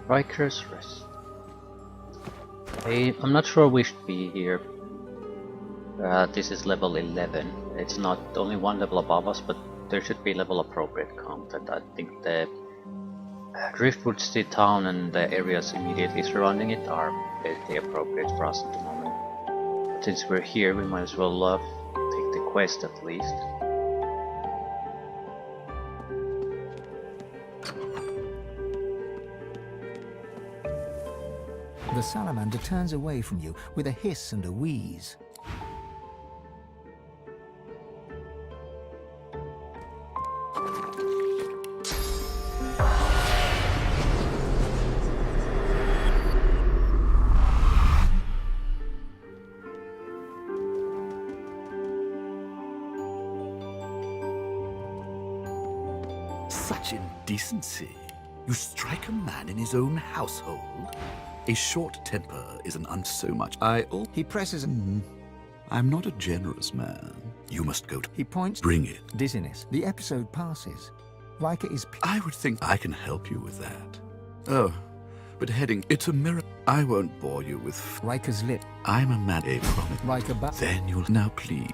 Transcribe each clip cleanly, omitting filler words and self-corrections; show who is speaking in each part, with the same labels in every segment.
Speaker 1: Riker's Rest. I'm not sure we should be here. This is level 11. It's not only one level above us, but there should be level appropriate content. I think the Driftwood City Town and the areas immediately surrounding it are basically appropriate for us at the moment. But since we're here, we might as well take the quest at least.
Speaker 2: The salamander turns away from you with a hiss and a wheeze.
Speaker 3: Such indecency. You strike a man in his own household? A short temper is so much.
Speaker 2: He presses
Speaker 3: I'm not a generous man. You must go to...
Speaker 2: He points.
Speaker 3: Bring it.
Speaker 2: Dizziness. The episode passes. Riker is...
Speaker 3: I would think I can help you with that. Oh, but heading... It's a mirror. I won't bore you with...
Speaker 2: Riker's lip.
Speaker 3: I'm a man, a promise.
Speaker 2: Riker
Speaker 3: Then you'll... Now please.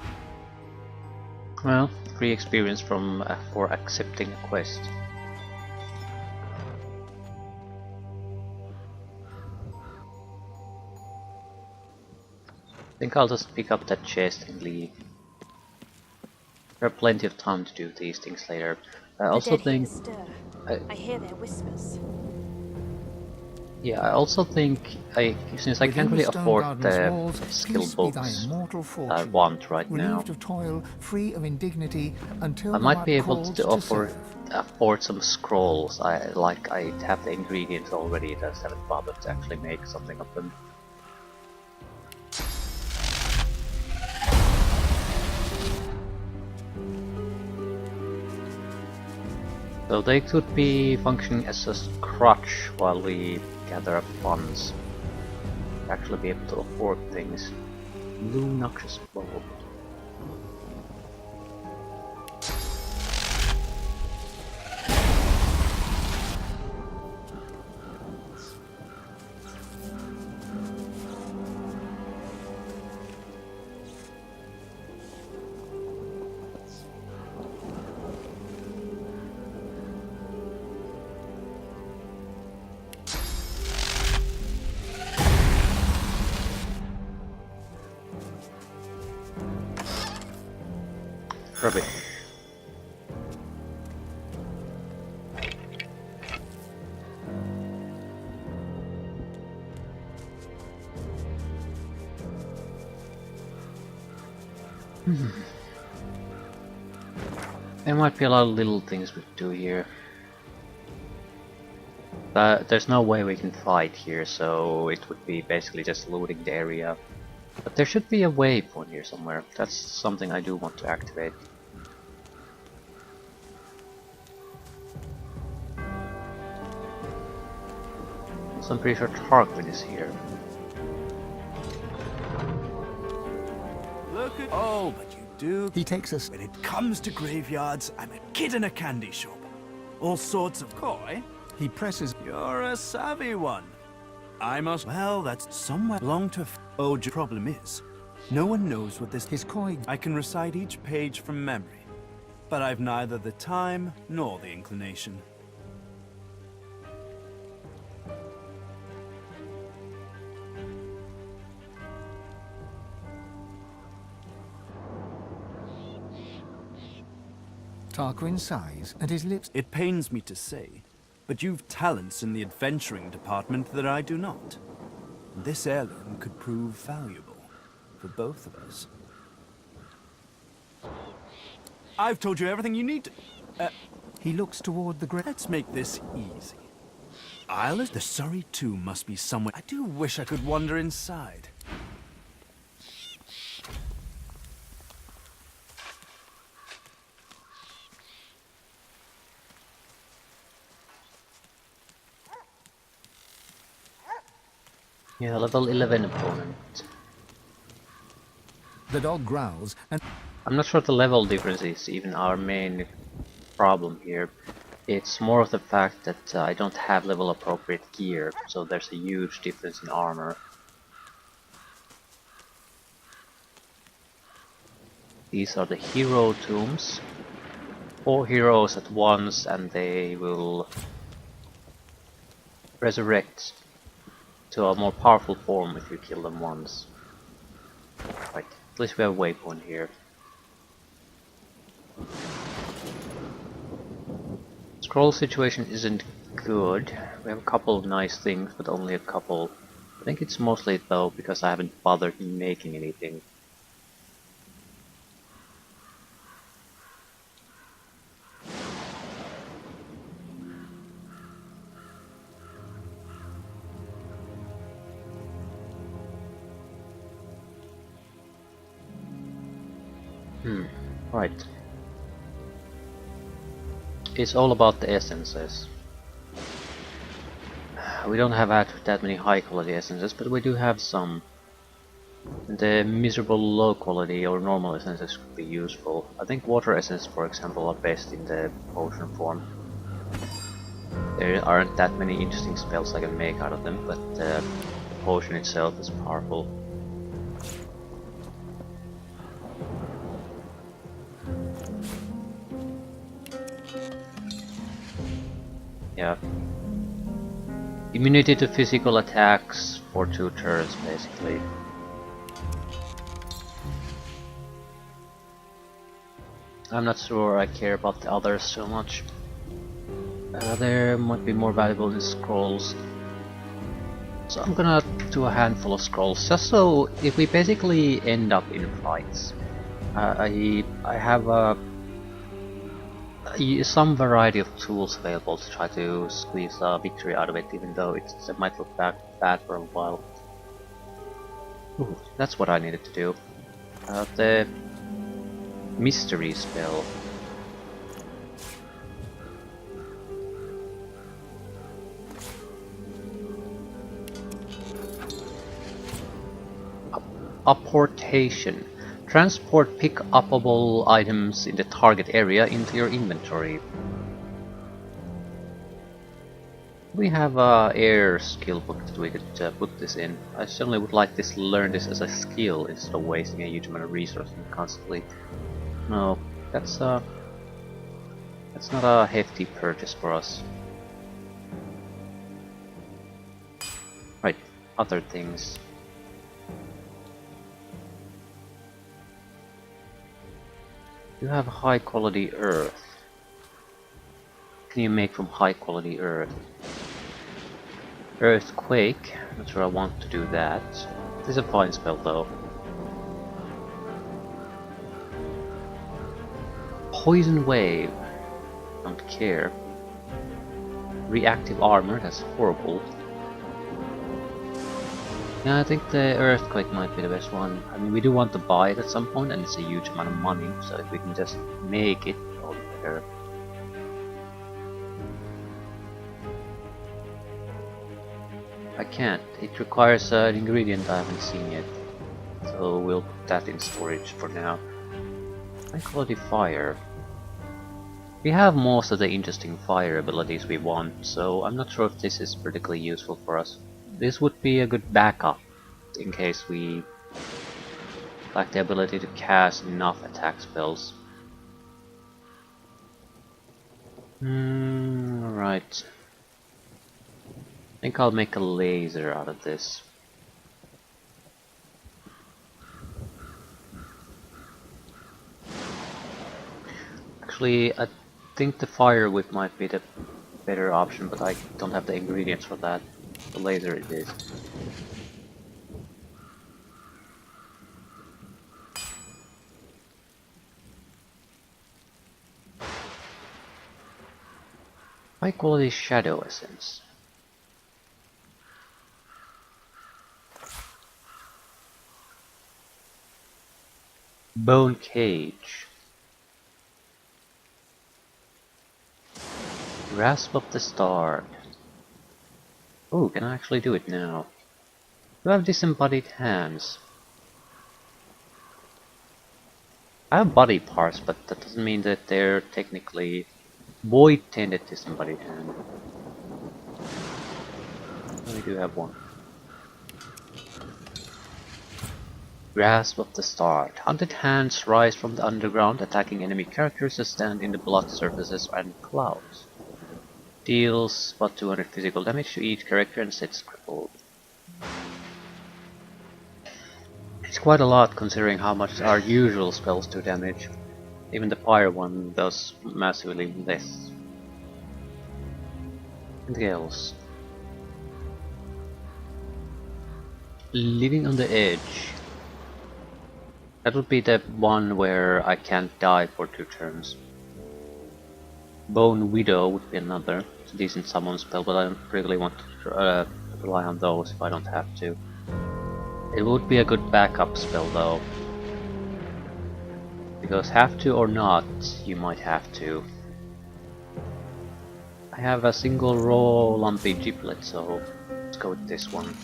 Speaker 1: Well, free experience from for accepting a quest. I think I'll just pick up that chest and leave. There are plenty of time to do these things later. I also think...
Speaker 4: I hear their whispers.
Speaker 1: Yeah, I also think since I can't really afford the skill books I want right now,
Speaker 2: of toil, free of indignity, until
Speaker 1: I might be able to afford some scrolls. I have the ingredients already, just haven't bothered to actually make something of them. So they could be functioning as a crutch while we gather up funds. Actually be able to afford things. Blue noxious bulb. Rubbish. There might be a lot of little things we could do here. But there's no way we can fight here, so it would be basically just looting the area. But there should be a waypoint here somewhere. That's something I do want to activate. So I'm pretty sure Tarquin is here.
Speaker 5: Look at... Oh, but you do...
Speaker 2: He takes us...
Speaker 5: When it comes to graveyards, I'm a kid in a candy shop. All sorts of coy.
Speaker 2: He presses...
Speaker 5: You're a savvy one. I must... Well, that's somewhere long to... Oh, the problem is, no one knows what this...
Speaker 2: His coy...
Speaker 5: I can recite each page from memory, but I've neither the time nor the inclination.
Speaker 2: Tarquin sighs, and his lips...
Speaker 5: It pains me to say, but you've talents in the adventuring department that I do not. This heirloom could prove valuable for both of us. I've told you everything you need to...
Speaker 2: He looks toward the grave.
Speaker 5: Let's make this easy. The Surrey tomb must be somewhere. I do wish I could wander inside.
Speaker 1: Yeah, level 11 opponent.
Speaker 2: The dog growls, and...
Speaker 1: I'm not sure the level difference is even our main problem here. It's more of the fact that I don't have level appropriate gear, so there's a huge difference in armor. These are the hero tombs. 4 heroes at once and they will resurrect to a more powerful form if you kill them once. Right, at least we have a waypoint here. Scroll situation isn't good. We have a couple of nice things, but only a couple. I think it's mostly though because I haven't bothered making anything. Right. It's all about the essences. We don't have that many high quality essences, but we do have some. The miserable low quality or normal essences could be useful. I think water essences, for example, are best in the potion form. There aren't that many interesting spells I can make out of them, but the potion itself is powerful. Yeah. Immunity to physical attacks for 2 turns, basically. I'm not sure I care about the others so much. There might be more valuable in scrolls. So I'm gonna do a handful of scrolls, just so if we basically end up in fights, I have some variety of tools available to try to squeeze a victory out of it, even though it might look bad for a while. Ooh, that's what I needed to do. The mystery spell. Apportation. Transport pick-upable items in the target area into your inventory. We have a air skill book that we could put this in. I certainly would like to learn this as a skill instead of wasting a huge amount of resources constantly. No, that's not a hefty purchase for us. Right, other things. You have high quality earth. What can you make from high quality earth? Earthquake. Not sure I want to do that. This is a fine spell though. Poison wave. Don't care. Reactive armor. That's horrible. Yeah, I think the earthquake might be the best one. I mean, we do want to buy it at some point, and it's a huge amount of money, so if we can just make it, all the better. I can't. It requires an ingredient I haven't seen yet, so we'll put that in storage for now. High quality fire. We have most of the interesting fire abilities we want, so I'm not sure if this is particularly useful for us. This would be a good backup in case we lack the ability to cast enough attack spells. Right. I think I'll make a laser out of this. Actually, I think the fire whip might be the better option, but I don't have the ingredients for that. The laser it is. High quality shadow essence. Bone cage. Grasp of the Star. Oh, can I actually do it now? Do I have disembodied hands? I have body parts, but that doesn't mean that they're technically Void tended to somebody's hand. We do have one. Grasp of the Start. Hunted hands rise from the underground, attacking enemy characters that stand in the blocked surfaces and clouds. Deals about 200 physical damage to each character and sets crippled. It's quite a lot considering how much our usual spells do damage. Even the fire one does massively less. Anything else? Living on the Edge. That would be the one where I can't die for 2 turns. Bone Widow would be another. It's a decent summon spell, but I don't really want to rely on those if I don't have to. It would be a good backup spell though. Because have to or not, you might have to. I have a single raw lumpy giblet, so let's go with this one.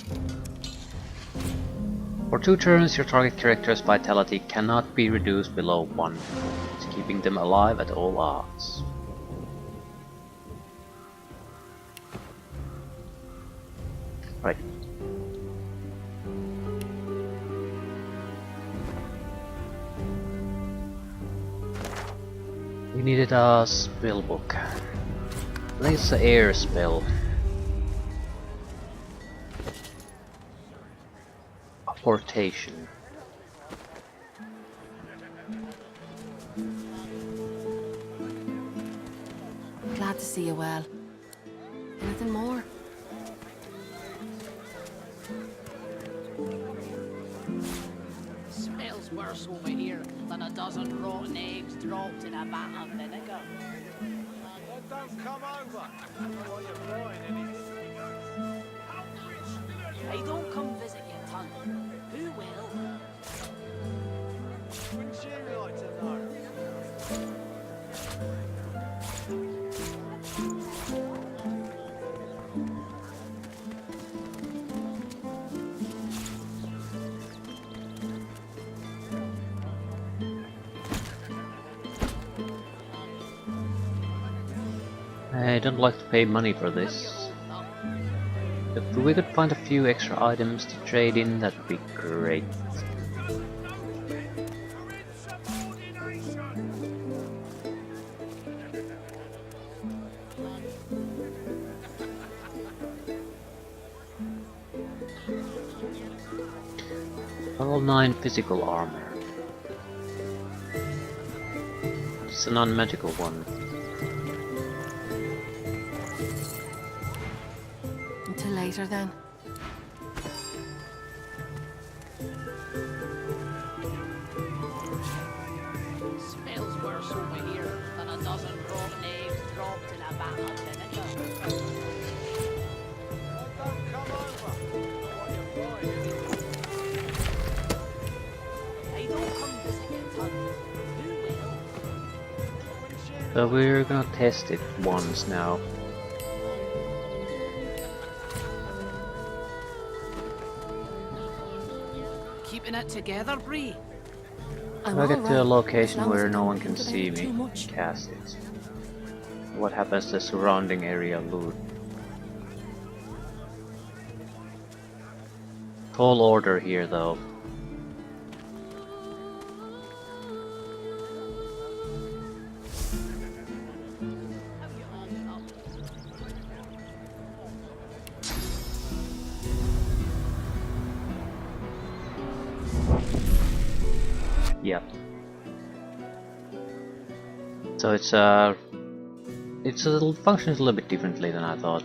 Speaker 1: For 2 turns, your target character's vitality cannot be reduced below 1, keeping them alive at all odds. Right. We needed a spell book. Let's the air spell. Portation.
Speaker 6: Glad to see you well. Anything more?
Speaker 7: Smells worse over here than a dozen rotten eggs dropped in a vat of vinegar.
Speaker 8: Don't come over. I don't know what you're buying, anything.
Speaker 7: I don't come visit you, ton. Who will?
Speaker 8: Wouldn't you like to know?
Speaker 1: I don't like to pay money for this. If we could find a few extra items to trade in, that would be great. Level 9 physical armor. It's a non-magical one.
Speaker 6: Until later then.
Speaker 7: Smells worse over here than a dozen rotten eggs dropped in a vat of vinegar.
Speaker 8: Don't come over. I don't know what you're buying, anything.
Speaker 7: I don't come visit you, ton. Who will?
Speaker 8: Wouldn't you
Speaker 1: So we're gonna test it once now.
Speaker 7: Keeping it together, Bree?
Speaker 6: I'm
Speaker 1: If I get to a
Speaker 6: alright, as
Speaker 1: location
Speaker 6: long as
Speaker 1: where
Speaker 6: I
Speaker 1: no
Speaker 6: don't
Speaker 1: one can
Speaker 6: think about
Speaker 1: see
Speaker 6: it too
Speaker 1: me,
Speaker 6: much.
Speaker 1: cast it. What happens to the surrounding area loot? Tall order here though. Yep. So it's a little functions a little bit differently than I thought.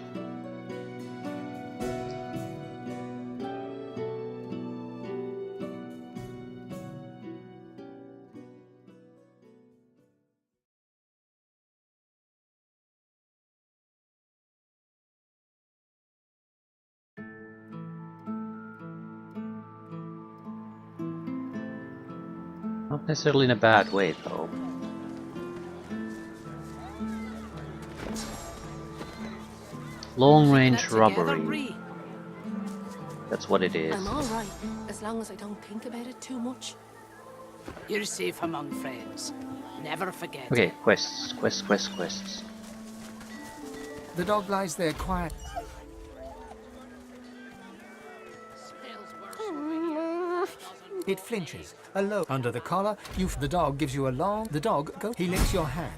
Speaker 1: Not necessarily in a bad way though. Long range
Speaker 7: Keeping it together,
Speaker 1: robbery.
Speaker 7: Bree?
Speaker 1: That's what it is.
Speaker 6: I'm alright, as long as I don't think about it too much.
Speaker 7: You're safe among friends. Never forget
Speaker 1: Okay,
Speaker 7: it.
Speaker 1: quests.
Speaker 2: The dog lies there quiet.
Speaker 7: Smells worse over here than a dozen
Speaker 2: It
Speaker 7: raw
Speaker 2: flinches.
Speaker 7: eggs.
Speaker 2: Alone. Under the collar, the dog gives you a long... The dog goes... He licks your hand.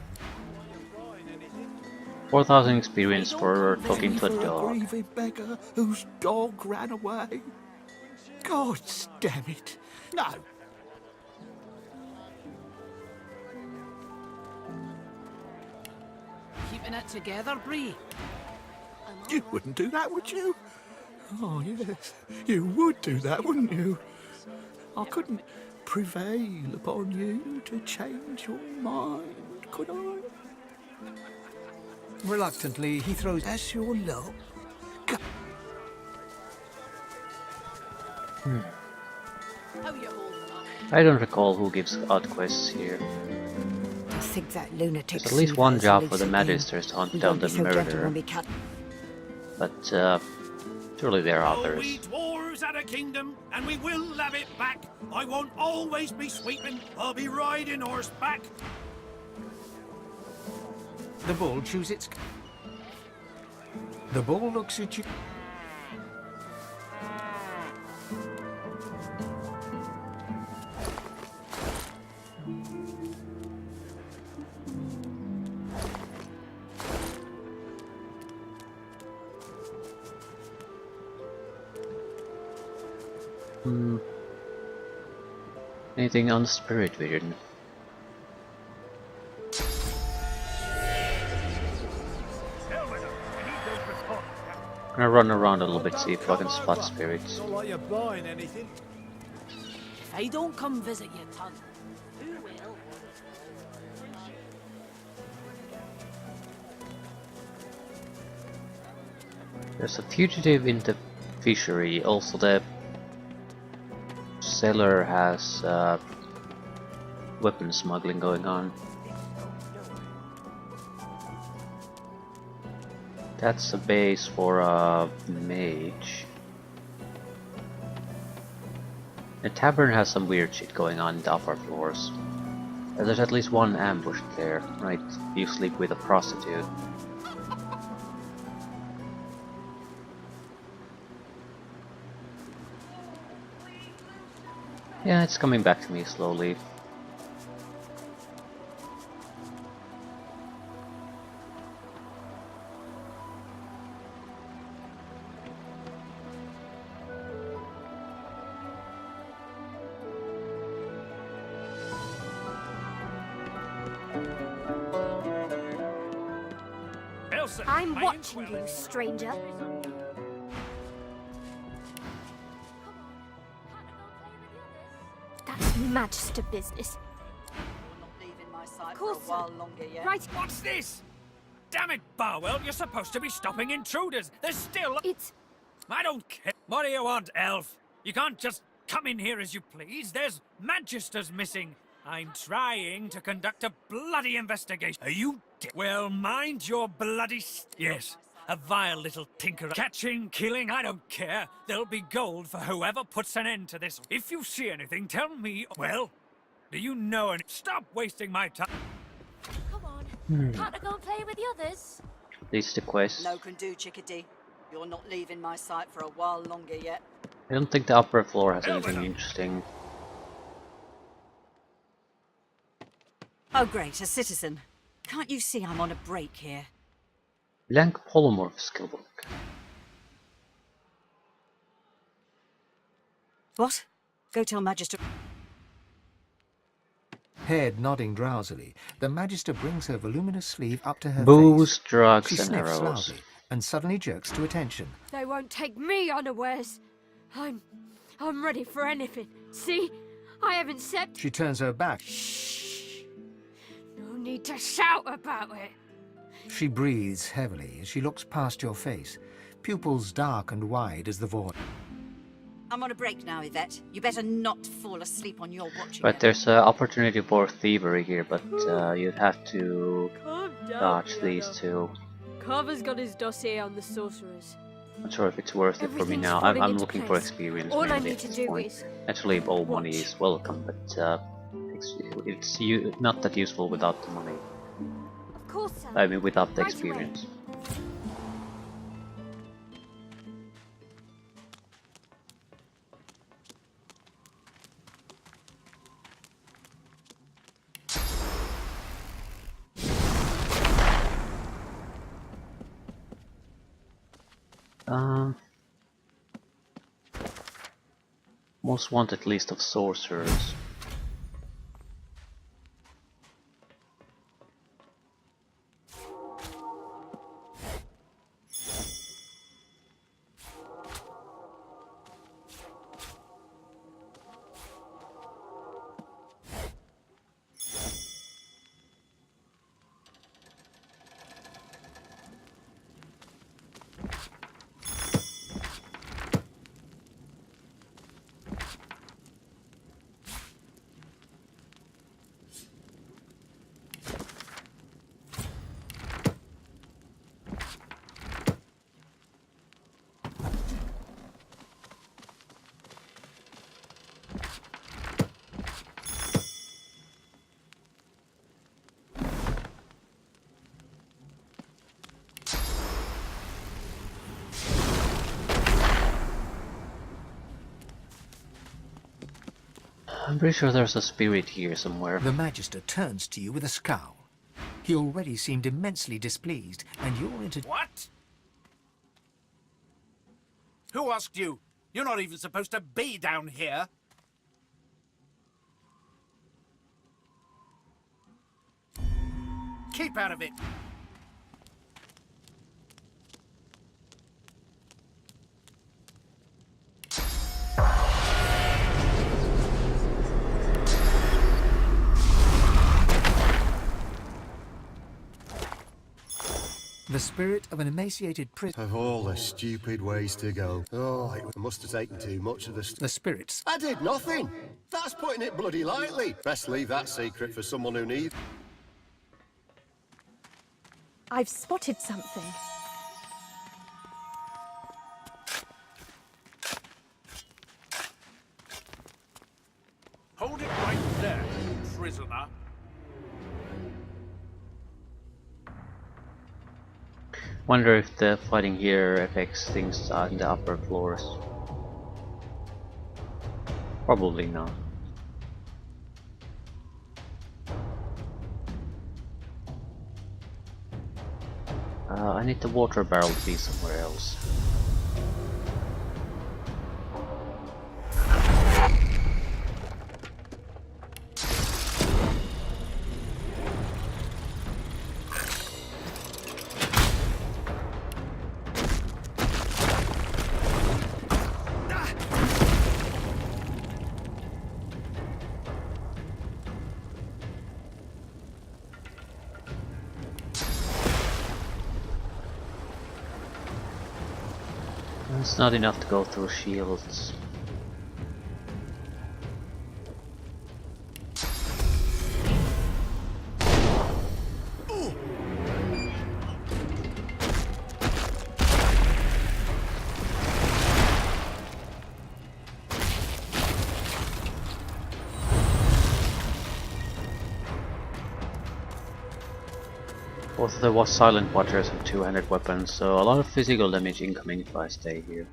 Speaker 1: 4,000 experience for talking to a
Speaker 3: For a
Speaker 1: dog.
Speaker 3: grieving beggar whose dog ran away. God damn it. No.
Speaker 7: Keeping it together, Bree.
Speaker 3: You wouldn't do that, would you? Oh, yes. You would do that, wouldn't you? I couldn't prevail upon you to change your mind, could I?
Speaker 2: Reluctantly, he throws...
Speaker 3: That's your luck.
Speaker 7: How you holding up?
Speaker 1: I don't recall who gives out quests here.
Speaker 9: I think that lunatic.
Speaker 1: There's at least one
Speaker 9: Seaver's
Speaker 1: job for the
Speaker 9: loose again.
Speaker 1: magisters to hunt
Speaker 9: We
Speaker 1: down
Speaker 9: won't
Speaker 1: the
Speaker 9: be so gentle when
Speaker 1: murderer,
Speaker 9: we cut.
Speaker 1: but surely there are
Speaker 8: Oh, we
Speaker 1: others.
Speaker 8: dwarves had a kingdom, and we will have it back. I won't always be sweeping. I'll be riding horseback.
Speaker 2: The bull chews its... The bull looks at you...
Speaker 1: Anything on the spirit vision? I'm gonna run around a little bit, see if I can spot spirits.
Speaker 8: Not like you're buying anything.
Speaker 7: If I don't come visit you, ton, who will?
Speaker 1: There's a fugitive in the fishery. Also, the seller has weapon smuggling going on. That's a base for a mage. The tavern has some weird shit going on in the upper floors. There's at least one ambush there, right? You sleep with a prostitute. Yeah, it's coming back to me slowly.
Speaker 8: Elsa,
Speaker 4: I'm
Speaker 8: I
Speaker 4: watching
Speaker 8: ain't well.
Speaker 4: you, stranger. That's Magister business.
Speaker 10: You're not leaving my sight
Speaker 4: Of
Speaker 10: for a
Speaker 4: course,
Speaker 10: while longer yet.
Speaker 4: Right,
Speaker 8: What's this? Damn it, Barwell, you're supposed to be stopping intruders. There's still...
Speaker 4: it's...
Speaker 8: I don't care. What do you want, elf? You can't just come in here as you please. There's magisters missing. I'm trying to conduct a bloody investigation. Are you well, mind your bloody yes. A vile little tinker. Catching, killing, I don't care. There'll be gold for whoever puts an end to this. If you see anything, tell me. Well, do you know any... Stop wasting my time.
Speaker 4: Come on. Can't I go and play with the others?
Speaker 1: These the quest.
Speaker 10: No can do, chickadee. You're not leaving my sight for a while longer yet.
Speaker 1: I don't think the upper floor has anything interesting.
Speaker 10: Oh, great, a citizen. Can't you see I'm on a break here?
Speaker 1: Blank polymorph skillbook.
Speaker 10: What? Go tell Magister...
Speaker 2: Head nodding drowsily, the Magister brings her voluminous sleeve up to her
Speaker 1: Booze,
Speaker 2: face.
Speaker 1: drugs,
Speaker 2: She
Speaker 1: and
Speaker 2: sniffs
Speaker 1: arrows.
Speaker 2: loudly and suddenly jerks to attention.
Speaker 4: They won't take me unawares. I'm ready for anything. See? I haven't said...
Speaker 2: She turns her back.
Speaker 4: No need to shout about it.
Speaker 2: She breathes heavily as she looks past your face, pupils dark and wide as the void.
Speaker 10: I'm on a break now, Yvette. You better not fall asleep on your watching.
Speaker 1: But there's an opportunity for thievery here, but you'd have to
Speaker 4: Calm down.
Speaker 1: dodge these two.
Speaker 4: Carver's got his dossier on the sorcerers.
Speaker 1: Not sure if it's worth it for me
Speaker 4: Everything's
Speaker 1: now.
Speaker 4: falling
Speaker 1: I'm
Speaker 4: into
Speaker 1: looking for
Speaker 4: place.
Speaker 1: experience
Speaker 4: All I
Speaker 1: mainly
Speaker 4: need
Speaker 1: at
Speaker 4: to
Speaker 1: this
Speaker 4: do
Speaker 1: point.
Speaker 4: is...
Speaker 1: Actually, all money
Speaker 4: watch.
Speaker 1: is welcome, but not that useful without the money.
Speaker 4: Of course, Sam.
Speaker 1: I mean, without the
Speaker 4: Right away.
Speaker 1: experience. Most wanted list of sorcerers. I'm pretty sure there's a spirit here somewhere.
Speaker 2: The Magister turns to you with a scowl. He already seemed immensely displeased, and you're into...
Speaker 8: What? Who asked you? You're not even supposed to be down here. Keep out of it.
Speaker 2: The spirit of an emaciated prisoner.
Speaker 11: Of all the stupid ways to go. Oh, it must have taken too much of the
Speaker 2: The spirits.
Speaker 11: I did nothing. That's putting it bloody lightly. Best leave that secret for someone who needs.
Speaker 12: I've spotted something.
Speaker 8: Hold it right there, prisoner.
Speaker 1: Wonder if the fighting here affects things in the upper floors. Probably not. I need the water barrel to be somewhere else. It's not enough to go through shields. Both of the silent watchers have two-handed weapons, so a lot of physical damage incoming if I stay here.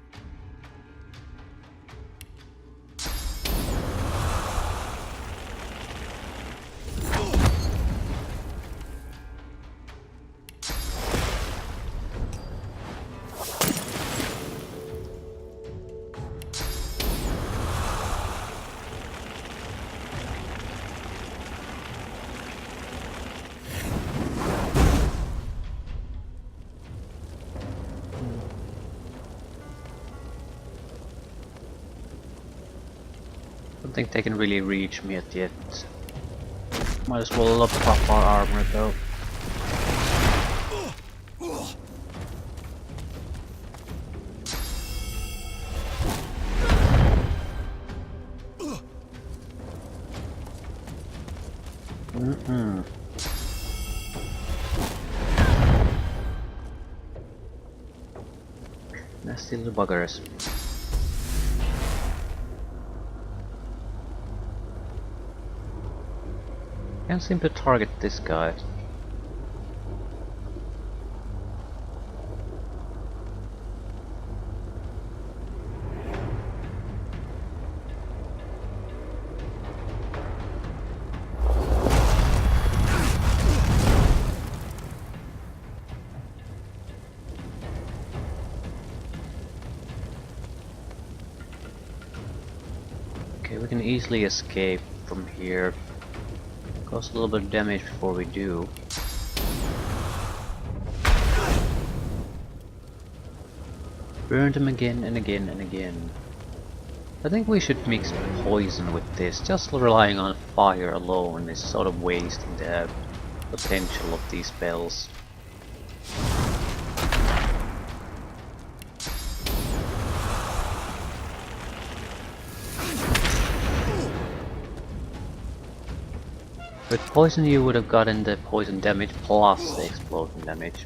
Speaker 1: I don't think they can really reach me yet. Might as well pop our armor though. Nasty little buggers. Can't seem to target this guy. Okay, we can easily escape from here. Cause a little bit of damage before we do. Burn them again and again and again. I think we should mix poison with this. Just relying on fire alone is sort of wasting the potential of these spells. With poison you would have gotten the poison damage plus the explosion damage.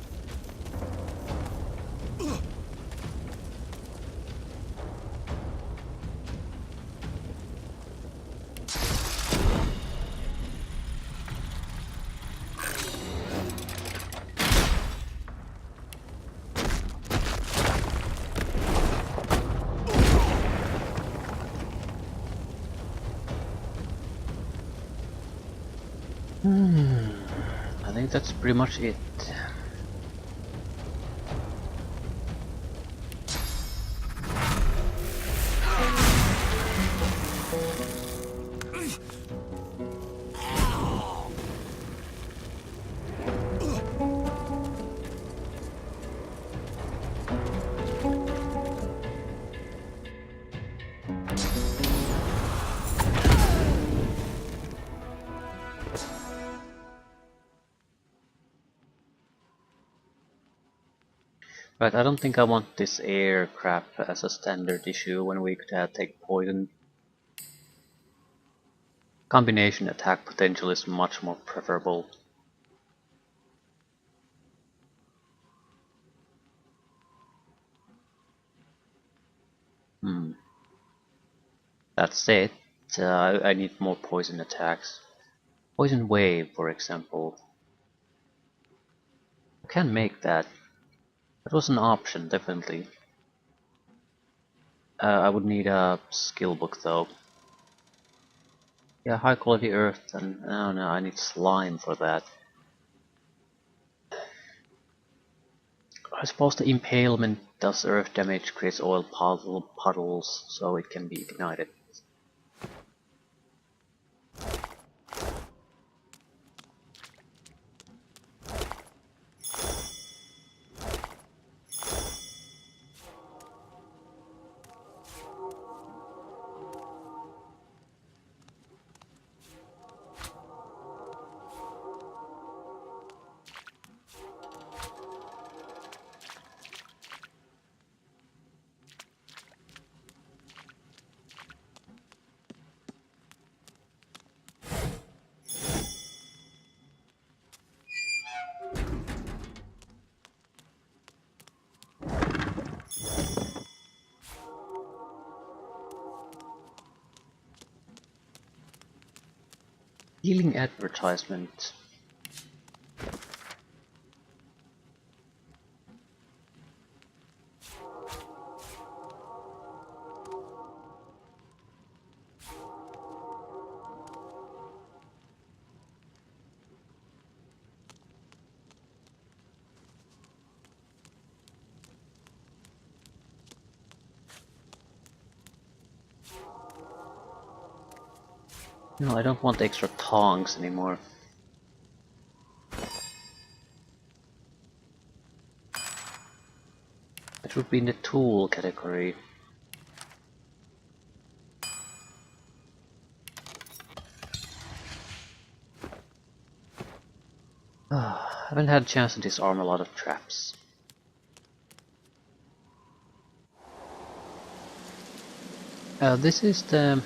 Speaker 1: I think that's pretty much it. Right, I don't think I want this air crap as a standard issue when we could take poison. Combination attack potential is much more preferable. That said, I need more poison attacks. Poison wave, for example. I can make that. That was an option, definitely. I would need a skill book though. Yeah, high quality earth, and oh no, I need slime for that. I suppose the impalement does earth damage, creates oil puddles, so it can be ignited. Healing advertisement. No, I don't want extra tongs anymore. It would be in the tool category. I haven't had a chance to disarm a lot of traps. This is the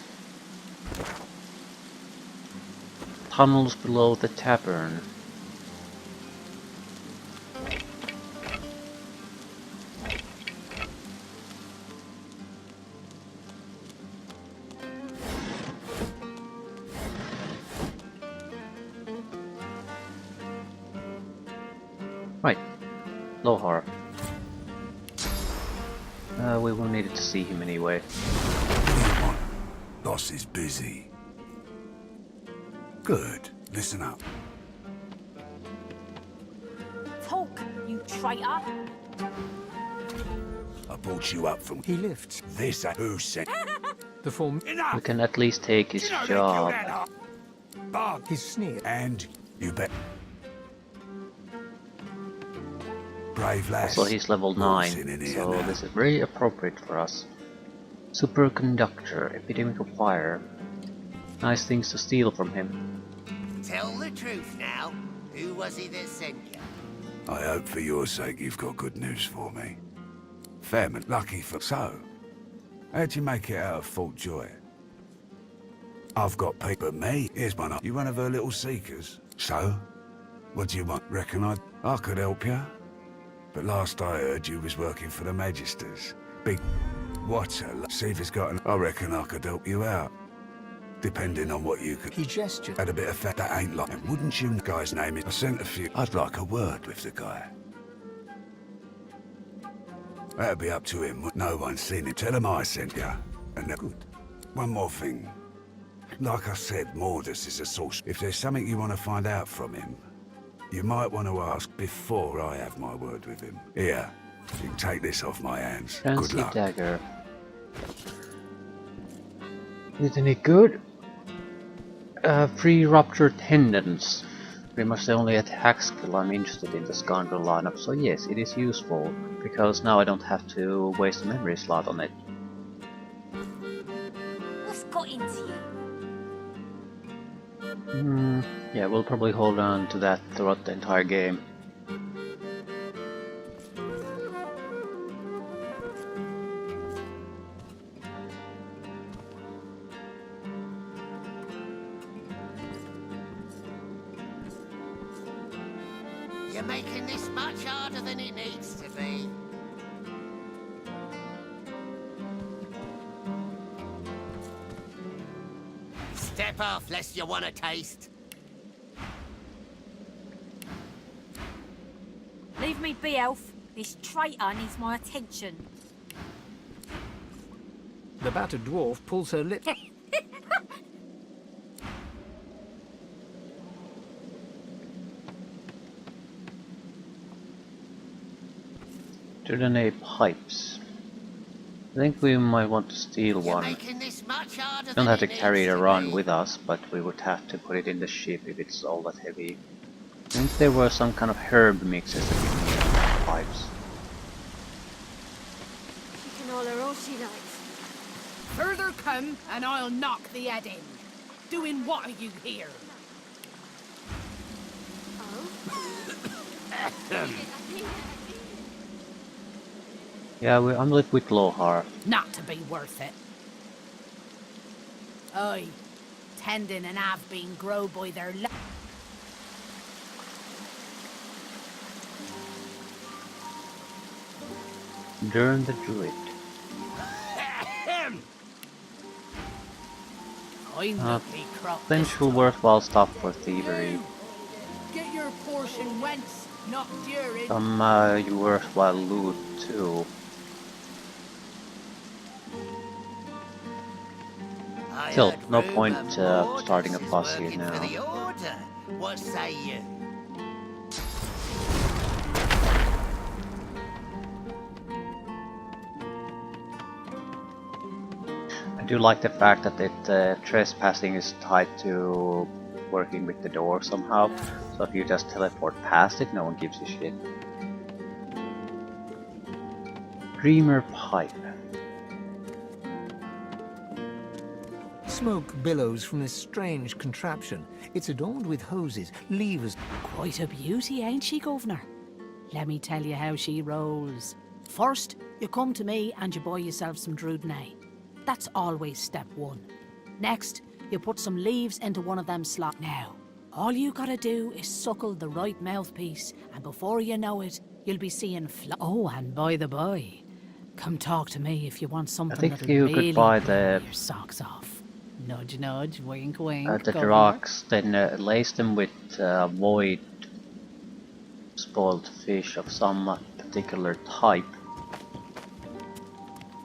Speaker 1: tunnels below the tavern. Right, Lohar. We will need to see him anyway.
Speaker 13: What do you want? Boss is busy. Good. Listen up.
Speaker 10: Talk, you traitor!
Speaker 13: I brought you up from...
Speaker 2: He lifts.
Speaker 13: This who sent...
Speaker 2: The form...
Speaker 1: We can at least take his job.
Speaker 2: His sneer.
Speaker 13: And you bet. Brave lass.
Speaker 1: Also, he's level 9, so this is very appropriate for us. Superconductor, epidemic of fire. Nice things to steal from him.
Speaker 14: Tell the truth now. Who was he that sent you?
Speaker 13: I hope for your sake you've got good news for me. Fairman, lucky for... So, how'd you make it out of Fort Joy? I've got paper, me. Here's one up. You one of her little seekers? So? What do you want? Reckon I could help you? But last I heard you was working for the Magisters. Big... What's a... See if it's got an... I reckon I could help you out. Depending on what you could...
Speaker 2: He gestured.
Speaker 13: Had a bit of fat that ain't like... And wouldn't you... Guy's name is... I sent a few... I'd like a word with the guy. That'd be up to him. No one's seen him. Tell him I sent you. And they're good. One more thing. Like I said, Mordus is a source. If there's something you want to find out from him, you might want to ask before I have my word with him. Here, you can take this off my hands.
Speaker 1: Fancy
Speaker 13: Good luck.
Speaker 1: dagger. Is it any good? Free ruptured tendons. Pretty much the only attack skill I'm interested in the scoundrel lineup, so yes, it is useful, because now I don't have to waste a memory slot on it.
Speaker 4: What's got into you?
Speaker 1: Yeah, we'll probably hold on to that throughout the entire game.
Speaker 14: You're making this much harder than it needs to be. Step off, lest you want a taste.
Speaker 4: Leave me be, Elf. This traitor needs my attention.
Speaker 2: The battered dwarf pulls her lip.
Speaker 1: Jordanay pipes. I think we might want to steal one. Don't have to carry it around with us, but we would have to put it in the ship if it's all that heavy. I think there were some kind of herb mixes that you need in pipes.
Speaker 4: She can holler all she likes.
Speaker 7: Further come, and I'll knock the head in. Doing what are you here?
Speaker 1: Yeah, I'm with Lohar.
Speaker 7: Not to be worth it. Aye, tending and have been grow by their
Speaker 1: Durn the Druid. Potential worthwhile stuff for thievery.
Speaker 7: Get your portion whence, not during.
Speaker 1: Some worthwhile loot too. Still, no point starting a fuss here now.
Speaker 14: What say you?
Speaker 1: I do like the fact that trespassing is tied to working with the door somehow, so if you just teleport past it, no one gives a shit. Dreamer pipe.
Speaker 2: Smoke billows from this strange contraption. It's adorned with hoses, levers.
Speaker 7: Quite a beauty, ain't she, Governor? Let me tell you how she rolls. First, you come to me and you buy yourself some Driftwood. That's always step one. Next, you put some leaves into one of them slots. Now, all you gotta do is suckle the right mouthpiece, and before you know it, you'll be seeing Oh, and by the by, come talk to me if you want something that'll really
Speaker 1: could buy the
Speaker 7: your socks off. Nudge, nudge, wink, wink.
Speaker 1: The
Speaker 7: Governor.
Speaker 1: rocks, then lace them with void spoiled fish of some particular type.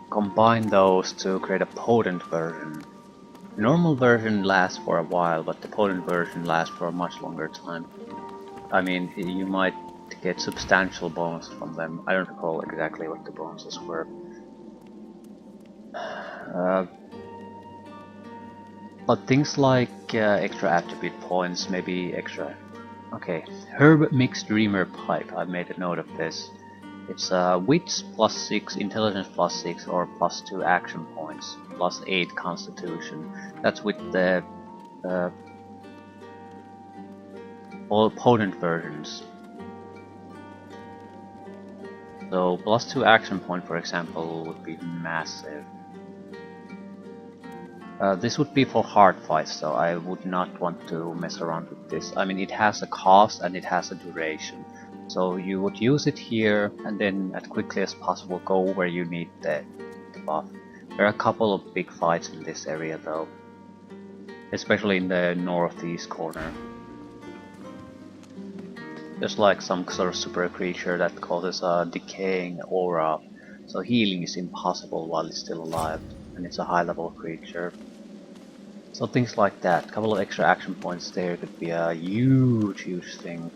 Speaker 1: Combine those to create a potent version. The normal version lasts for a while, but the potent version lasts for a much longer time. I mean, you might get substantial bonuses from them. I don't recall exactly what the bonuses were. But things like extra attribute points, maybe extra... Okay, Herb Mixed Dreamer Pipe, I made a note of this. It's Wits +6, Intelligence +6, or +2 action points, +8 Constitution. That's with the all opponent versions. So +2 action point, for example, would be massive. This would be for hard fights, so I would not want to mess around with this. I mean, it has a cost and it has a duration. So you would use it here and then as quickly as possible go where you need the buff. There are a couple of big fights in this area though, especially in the northeast corner. There's like some sort of super creature that causes a decaying aura, so healing is impossible while it's still alive, and it's a high level creature. So things like that, a couple of extra action points there could be a huge thing.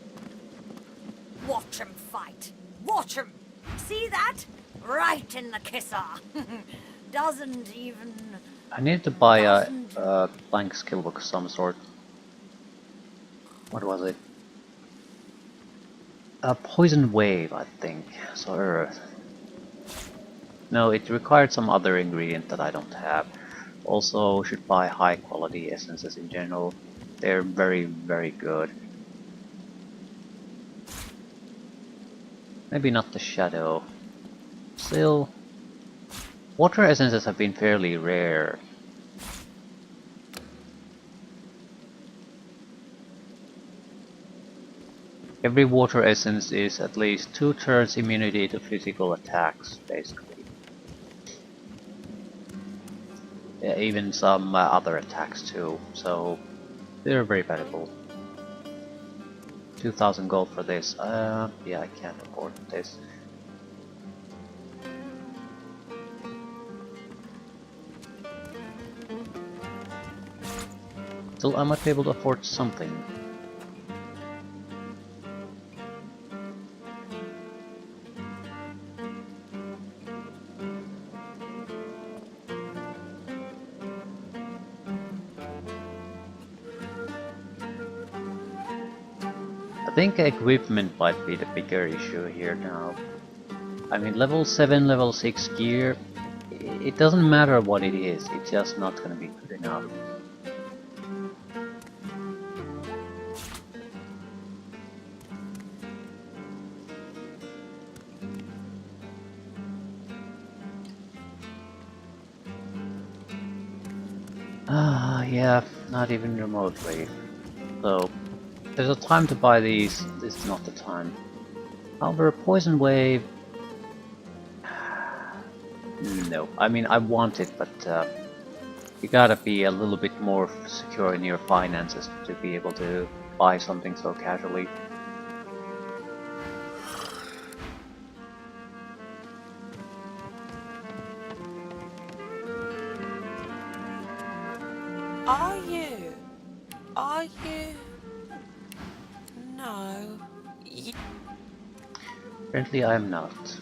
Speaker 10: Watch him fight! Watch him! See that? Right in the kisser! Doesn't even...
Speaker 1: I need to buy a blank skill book of some sort. What was it? A poison wave, I think. So earth. No, it required some other ingredient that I don't have. Also, should buy high quality essences in general. They're very good. Maybe not the shadow. Still, water essences have been fairly rare. Every water essence is at least 2 turns immunity to physical attacks, basically. Yeah, even some other attacks too, so they're very valuable. 2000 gold for this. Yeah, I can't afford this. Still, I might be able to afford something. I think equipment might be the bigger issue here now. I mean, level 7, level 6 gear, it doesn't matter what it is, it's just not gonna be good enough. Yeah, not even remotely. So, there's a time to buy these, this is not the time. However, Poison Wave... No, I mean I want it, but you gotta be a little bit more secure in your finances to be able to buy something so casually.
Speaker 6: Are you? Are you? No.
Speaker 1: Apparently I am not.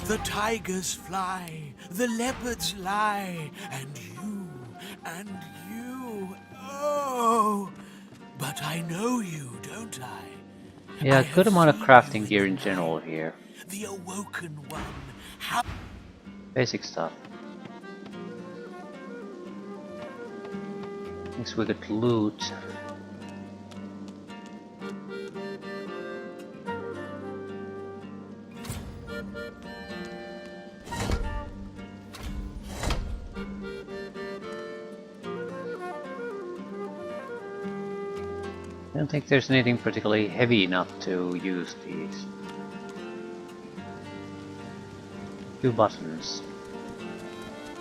Speaker 3: The tigers fly, the leopards lie, and you, oh! But I know you, don't I?
Speaker 1: Yeah, good amount of crafting gear in general here.
Speaker 3: The awoken one. How
Speaker 1: Basic stuff. Things we could loot. I don't think there's anything particularly heavy enough to use these. 2 buttons.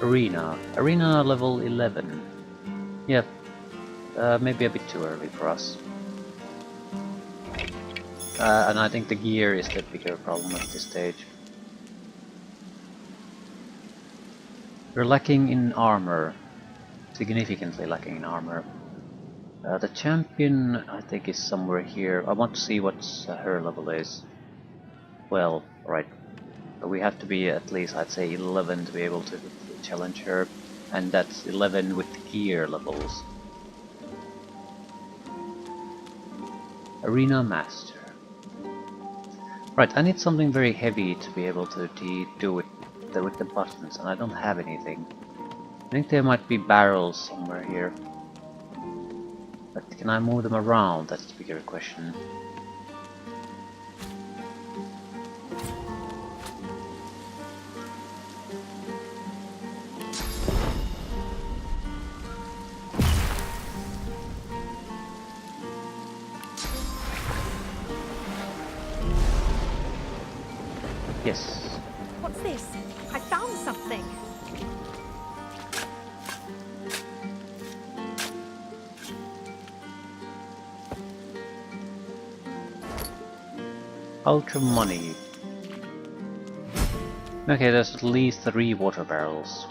Speaker 1: Arena. Arena level 11. Yep. Maybe a bit too early for us. And I think the gear is the bigger problem at this stage. We're lacking in armor. Significantly lacking in armor. The champion, I think, is somewhere here. I want to see what her level is. Well, right. But we have to be at least, I'd say, 11 to be able to challenge her, and that's 11 with gear levels. Arena Master. Right, I need something very heavy to be able to do with the buttons, and I don't have anything. I think there might be barrels somewhere here. But can I move them around? That's the bigger question. Yes.
Speaker 12: What's this? I found something.
Speaker 1: Ultra money. Okay, there's at least 3 water barrels.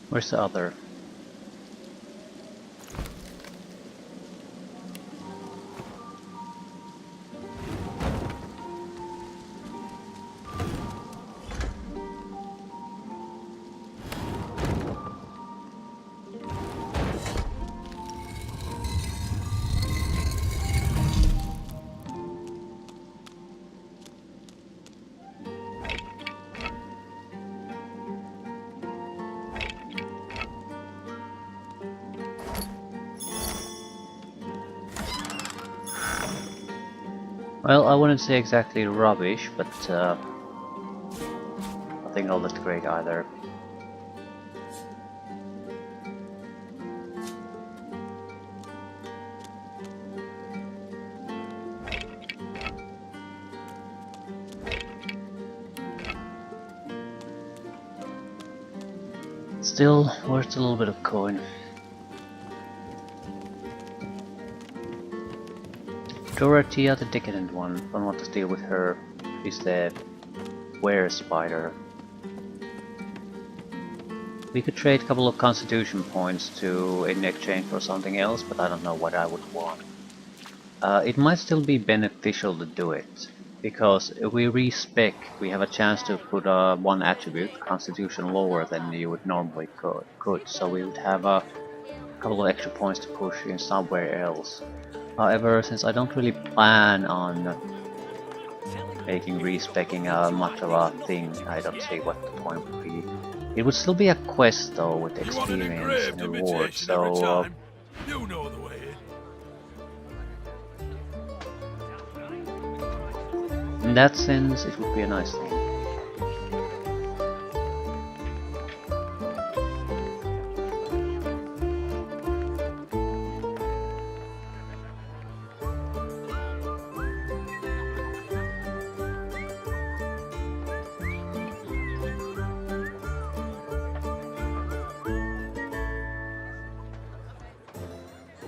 Speaker 1: Where's the other? Well, I wouldn't say exactly rubbish, but nothing all that great either. Still worth a little bit of coin. Dorothea the Decadent one. Don't want to deal with her. She's the were spider. We could trade a couple of constitution points in exchange for something else, but I don't know what I would want. It might still be beneficial to do it, because if we respec, we have a chance to put one attribute, constitution, lower than you would normally could, so we would have a couple of extra points to push in somewhere else. However, since I don't really plan on making respecking much of a thing, I don't see what the point would be. It would still be a quest though, with experience and reward, so
Speaker 3: you know the way.
Speaker 1: in that sense it would be a nice thing.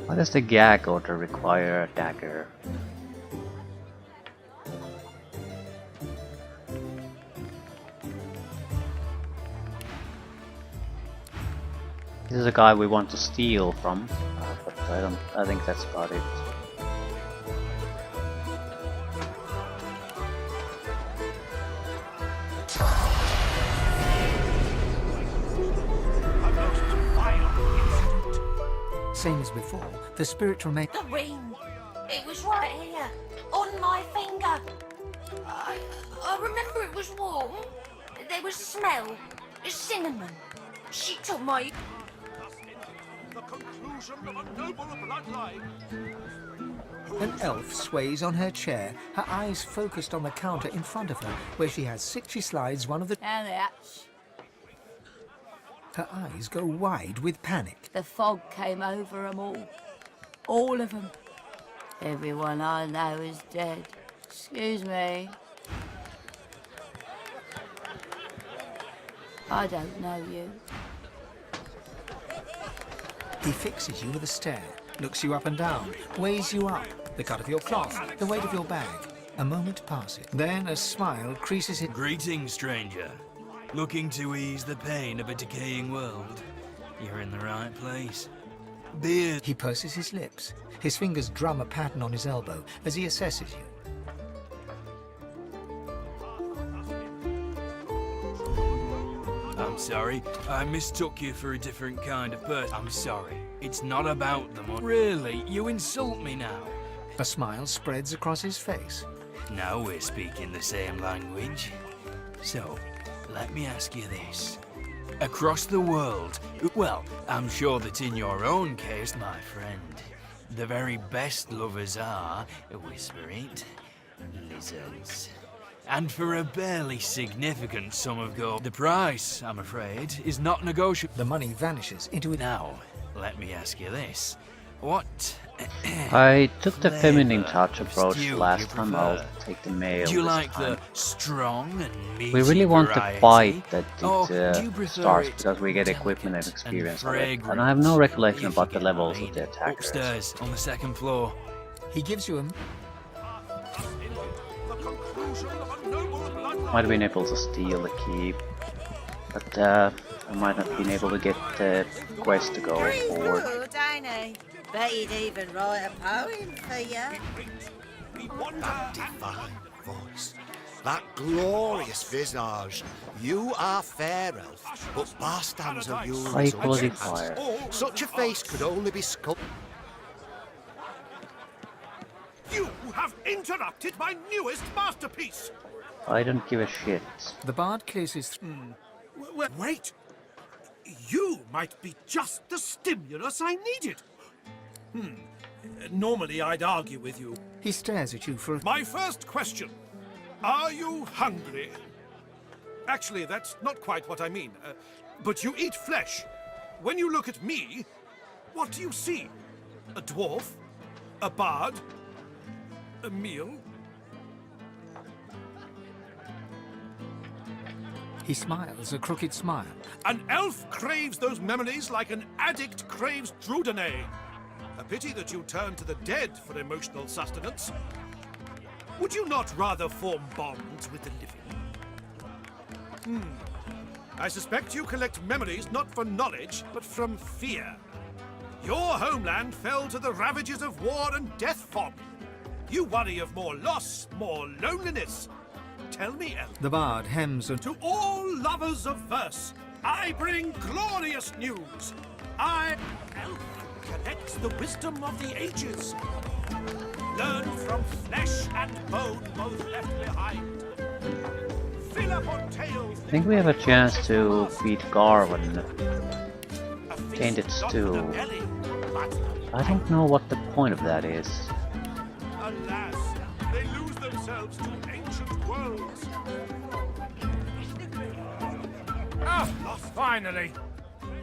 Speaker 1: Why does the gag order require a dagger? This is a guy we want to steal from, but I think that's about it.
Speaker 2: Same as before, the spirit remained.
Speaker 10: The ring! It was right here, on my finger. I remember it was warm. There was smell, cinnamon. She took my...
Speaker 3: The conclusion of a noble bloodline.
Speaker 2: An elf sways on her chair, her eyes focused on the counter in front of her, where she slides one of the...
Speaker 6: And that's...
Speaker 2: Her eyes go wide with panic.
Speaker 6: The fog came over them all. All of them. Everyone I know is dead. Excuse me. I don't know you.
Speaker 2: He fixes you with a stare, looks you up and down, weighs you up, the cut of your cloth, the weight of your bag. A moment passes. Then a smile creases his...
Speaker 15: Greetings, stranger. Looking to ease the pain of a decaying world? You're in the right place. Beer.
Speaker 2: He purses his lips. His fingers drum a pattern on his elbow as he assesses you.
Speaker 15: I'm sorry, I mistook you for a different kind of person. I'm sorry, it's not about the money. Really, you insult me now.
Speaker 2: A smile spreads across his face.
Speaker 15: Now we're speaking the same language. So, let me ask you this. Across the world, well, I'm sure that in your own case, my friend, the very best lovers are, whisper it, lizards. And for a barely significant sum of gold, the price, I'm afraid, is not negotiable.
Speaker 2: The money vanishes into it.
Speaker 15: Now, let me ask you this. What
Speaker 1: I took the feminine touch approach
Speaker 15: stew
Speaker 1: last
Speaker 15: you
Speaker 1: time, I'll
Speaker 15: prefer?
Speaker 1: take the male
Speaker 15: Do you
Speaker 1: this
Speaker 15: like
Speaker 1: time.
Speaker 15: the strong and meaty
Speaker 1: We really want the
Speaker 15: variety?
Speaker 1: fight that
Speaker 15: Or
Speaker 1: it
Speaker 15: do you prefer
Speaker 1: starts
Speaker 15: it
Speaker 1: because we get equipment and experience of it. And
Speaker 15: fragrant,
Speaker 1: I have no recollection
Speaker 15: if
Speaker 1: about
Speaker 15: you
Speaker 1: the
Speaker 15: get what I
Speaker 1: levels of
Speaker 15: mean?
Speaker 1: the attackers.
Speaker 15: Upstairs, on the second floor.
Speaker 2: He gives you a...
Speaker 1: Might have been able to steal the key, but I might not have been able to get the quest to go forward.
Speaker 14: Driftwood, ain't he? Bet he'd even write a poem for you.
Speaker 16: That divine voice, that glorious visage. You are fair, elf, but Barstan's of yours.
Speaker 1: High quality fire.
Speaker 16: Such a face could only be sculpted.
Speaker 3: You have interrupted my newest masterpiece!
Speaker 1: I don't give a shit.
Speaker 2: The bard clears his...
Speaker 3: Wait! You might be just the stimulus I needed! Normally I'd argue with you.
Speaker 2: He stares at you for...
Speaker 3: My first question. Are you hungry? Actually, that's not quite what I mean. But you eat flesh. When you look at me, what do you see? A dwarf? A bard? A meal?
Speaker 2: He smiles, a crooked smile.
Speaker 3: An elf craves those memories like an addict craves Drudanay. A pity that you turn to the dead for emotional sustenance. Would you not rather form bonds with the living? I suspect you collect memories not for knowledge, but from fear. Your homeland fell to the ravages of war and death fog. You worry of more loss, more loneliness. Tell me, elf.
Speaker 2: The bard hems and...
Speaker 3: To all lovers of verse, I bring glorious news. I, elf, collects the wisdom of the ages. Learn from flesh and bone both left behind. Fill up on tales.
Speaker 1: I think we have a chance to beat Garvin. Tainted Stew. I don't know what the point of that is.
Speaker 3: Alas, they lose themselves to ancient worlds.
Speaker 8: Ah, finally!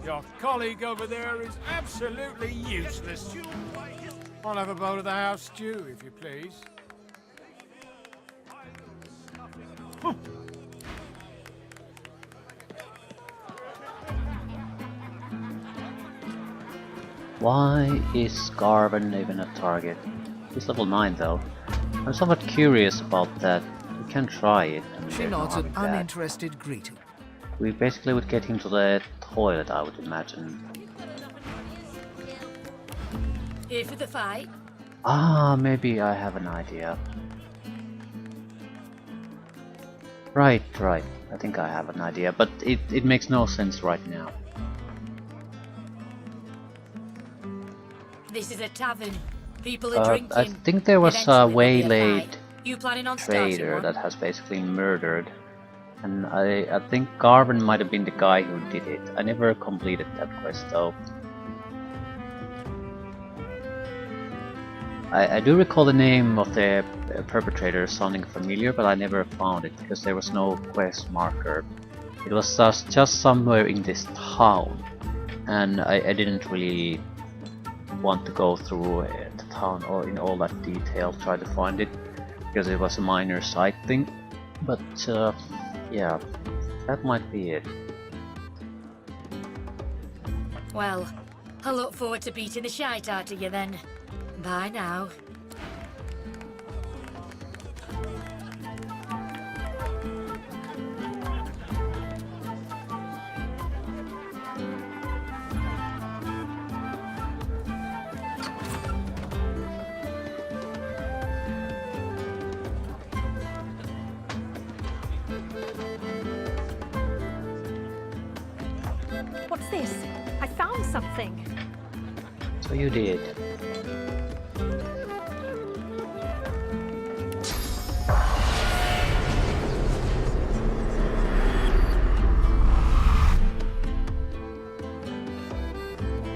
Speaker 8: Your colleague over there is absolutely useless. I'll have a bowl of the house stew, if you please.
Speaker 1: Why is Garvin even a target? He's level 9 though. I'm somewhat curious about that. We can try it.
Speaker 2: She
Speaker 1: there's no
Speaker 2: nods
Speaker 1: harm
Speaker 2: an
Speaker 1: in that.
Speaker 2: uninterested greeting.
Speaker 1: We basically would get him to the toilet, I would imagine.
Speaker 6: Here for the fight?
Speaker 1: Ah, maybe I have an idea. Right. I think I have an idea, but it makes no sense right now.
Speaker 6: This is a tavern. People are drinking.
Speaker 1: I think there was a
Speaker 6: Eventually there'll be a
Speaker 1: waylaid
Speaker 6: fight. You planning on starting
Speaker 1: trader
Speaker 6: one?
Speaker 1: that has basically murdered. And I think Garvin might have been the guy who did it. I never completed that quest though. I do recall the name of the perpetrator sounding familiar, but I never found it because there was no quest marker. It was just somewhere in this town, and I didn't really want to go through the town or in all that detail, try to find it, because it was a minor side thing. But yeah, that might be it.
Speaker 10: Well, I look forward to beating the shite out of you then. Bye now.
Speaker 12: What's this? I found something.
Speaker 1: So you did.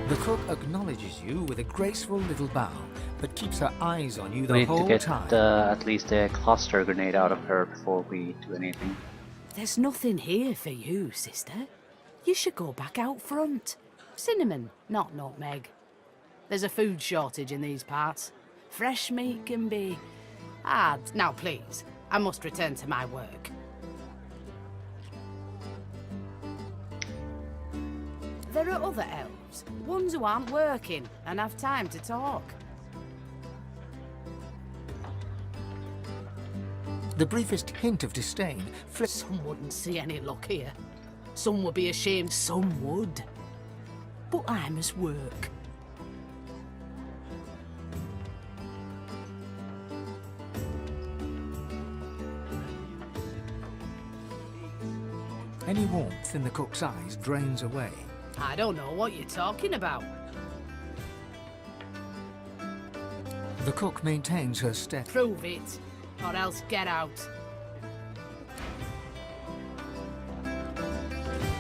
Speaker 2: The cook acknowledges you with a graceful little bow, but keeps her eyes on you the
Speaker 1: We need to
Speaker 2: whole
Speaker 1: get
Speaker 2: time.
Speaker 1: at least a cluster grenade out of her before we do anything.
Speaker 7: There's nothing here for you, sister. You should go back out front. Cinnamon, not nutmeg. There's a food shortage in these parts. Fresh meat can be hard. Now, please, I must return to my work. There are other elves, ones who aren't working and have time to talk.
Speaker 2: The briefest hint of disdain flips.
Speaker 7: Some wouldn't see any luck here. Some would be ashamed, some would. But I must work.
Speaker 2: Any warmth in the cook's eyes drains away.
Speaker 7: I don't know what you're talking about.
Speaker 2: The cook maintains her step.
Speaker 7: Prove it, or else get out.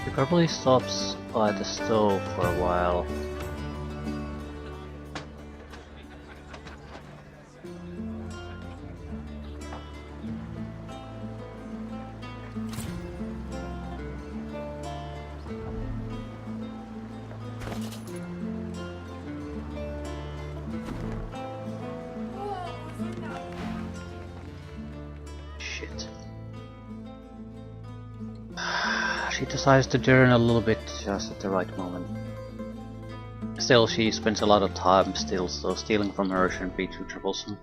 Speaker 1: He probably stops by the stove for a while. Shit. She decides to turn a little bit just at the right moment. Still, she spends a lot of time still, so stealing from her shouldn't be too troublesome.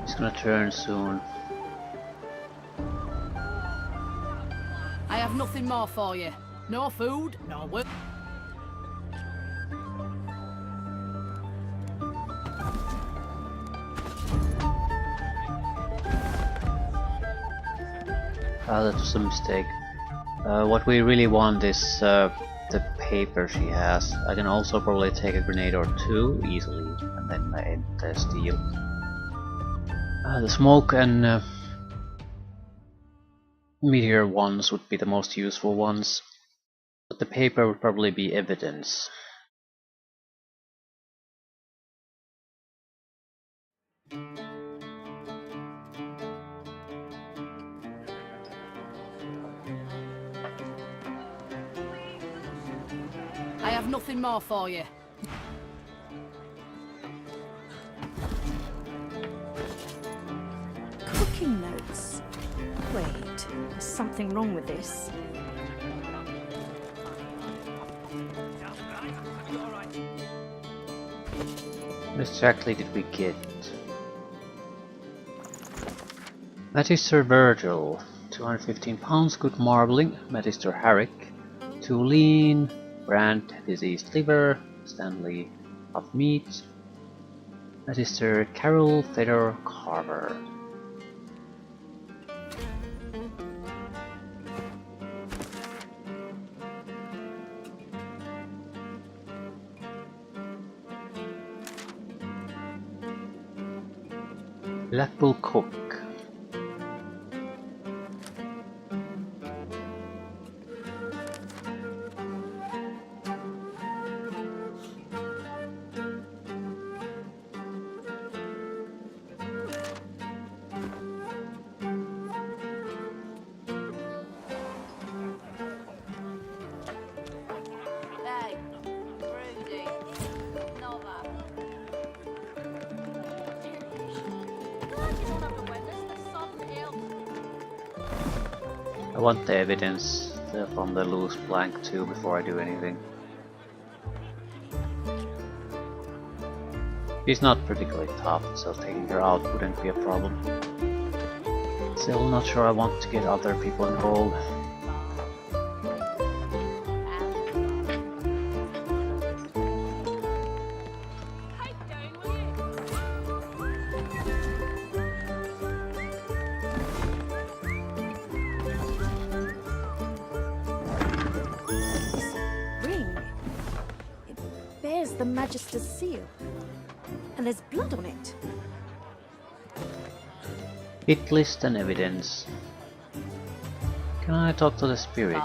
Speaker 1: It's gonna turn soon.
Speaker 7: I have nothing more for you. No food, no work.
Speaker 1: That was a mistake. What we really want is the paper she has. I can also probably take a grenade or two easily, and then end the steal. The smoke and meteor ones would be the most useful ones, but the paper would probably be evidence.
Speaker 7: I have nothing more for you.
Speaker 12: Cooking notes. Wait, there's something wrong with this.
Speaker 1: What exactly did we get? Magister Virgil, 215 pounds, good marbling. Magister Herrick, too lean. Brand, diseased liver. Stanley, of meat. Magister Carol Feather Carver. Blackpool Cook. I want the evidence from the loose plank too before I do anything. She's not particularly tough, so taking her out wouldn't be a problem. Still not sure I want to get other people involved.
Speaker 12: Ring. It bears the Magister's seal. And there's blood on it.
Speaker 1: Hit list and evidence. Can I talk to the spirit?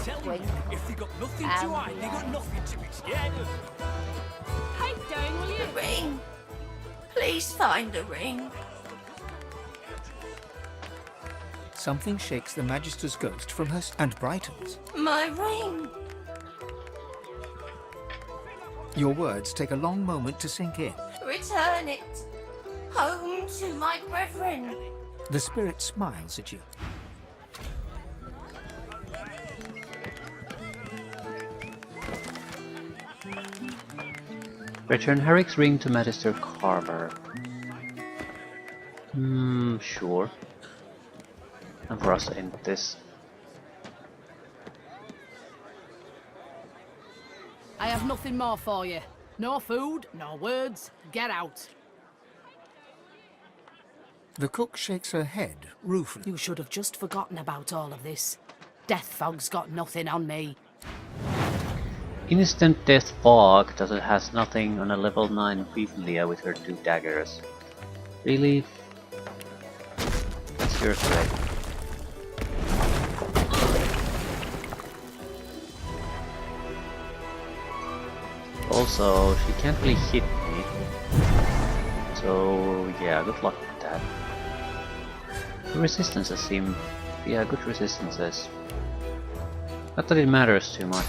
Speaker 8: Tell me, if they got nothing to hide, they got nothing to be scared of.
Speaker 10: Pipe down, will you? The ring. Please find the ring.
Speaker 2: Something shakes the Magister's ghost from her and brightens.
Speaker 10: My ring.
Speaker 2: Your words take a long moment to sink in.
Speaker 10: Return it. Home to my brethren.
Speaker 2: The spirit smiles at you.
Speaker 1: Return Herrick's ring to Magister Carver. Sure. And for us to end this.
Speaker 7: I have nothing more for you. No food, no words. Get out.
Speaker 2: The cook shakes her head ruefully.
Speaker 7: You should have just forgotten about all of this. Death fog's got nothing on me.
Speaker 1: Instant Death Fog does it has nothing on a level 9 Biblia with her 2 daggers. Really? That's your threat. Also, she can't really hit me. So yeah, good luck with that. The resistances seem... yeah, good resistances. Not that it matters too much.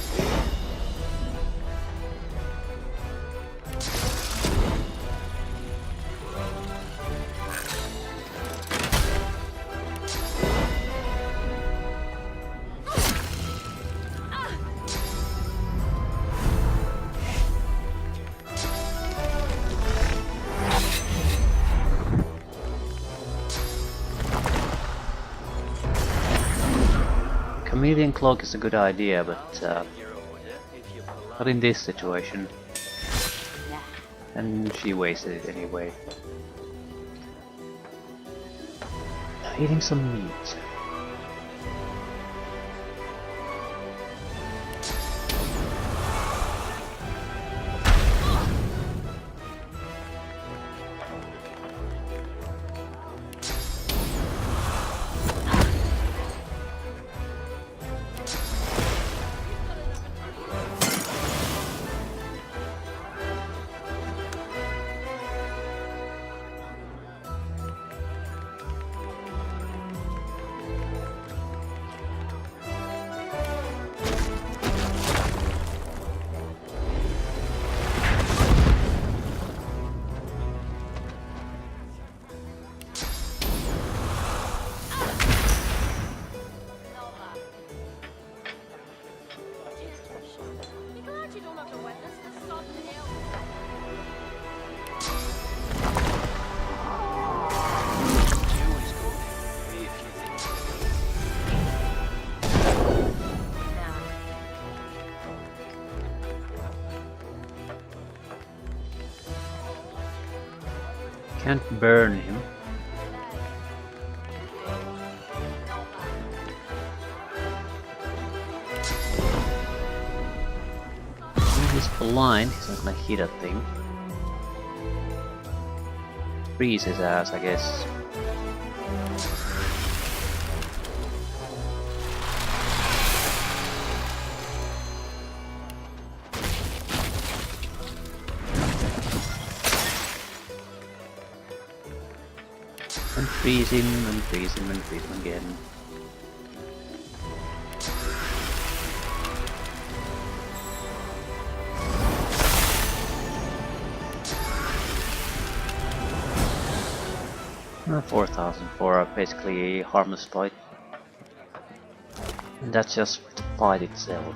Speaker 1: Chameleon Cloak is a good idea, but not in this situation. And she wasted it anyway. Eating some meat. Can't burn him. He's blind, he's not gonna hit a thing. Freeze his ass, I guess. And freeze him, and freeze him, and freeze him again. Uh, 4,000 for basically a harmless fight. That's just the fight itself.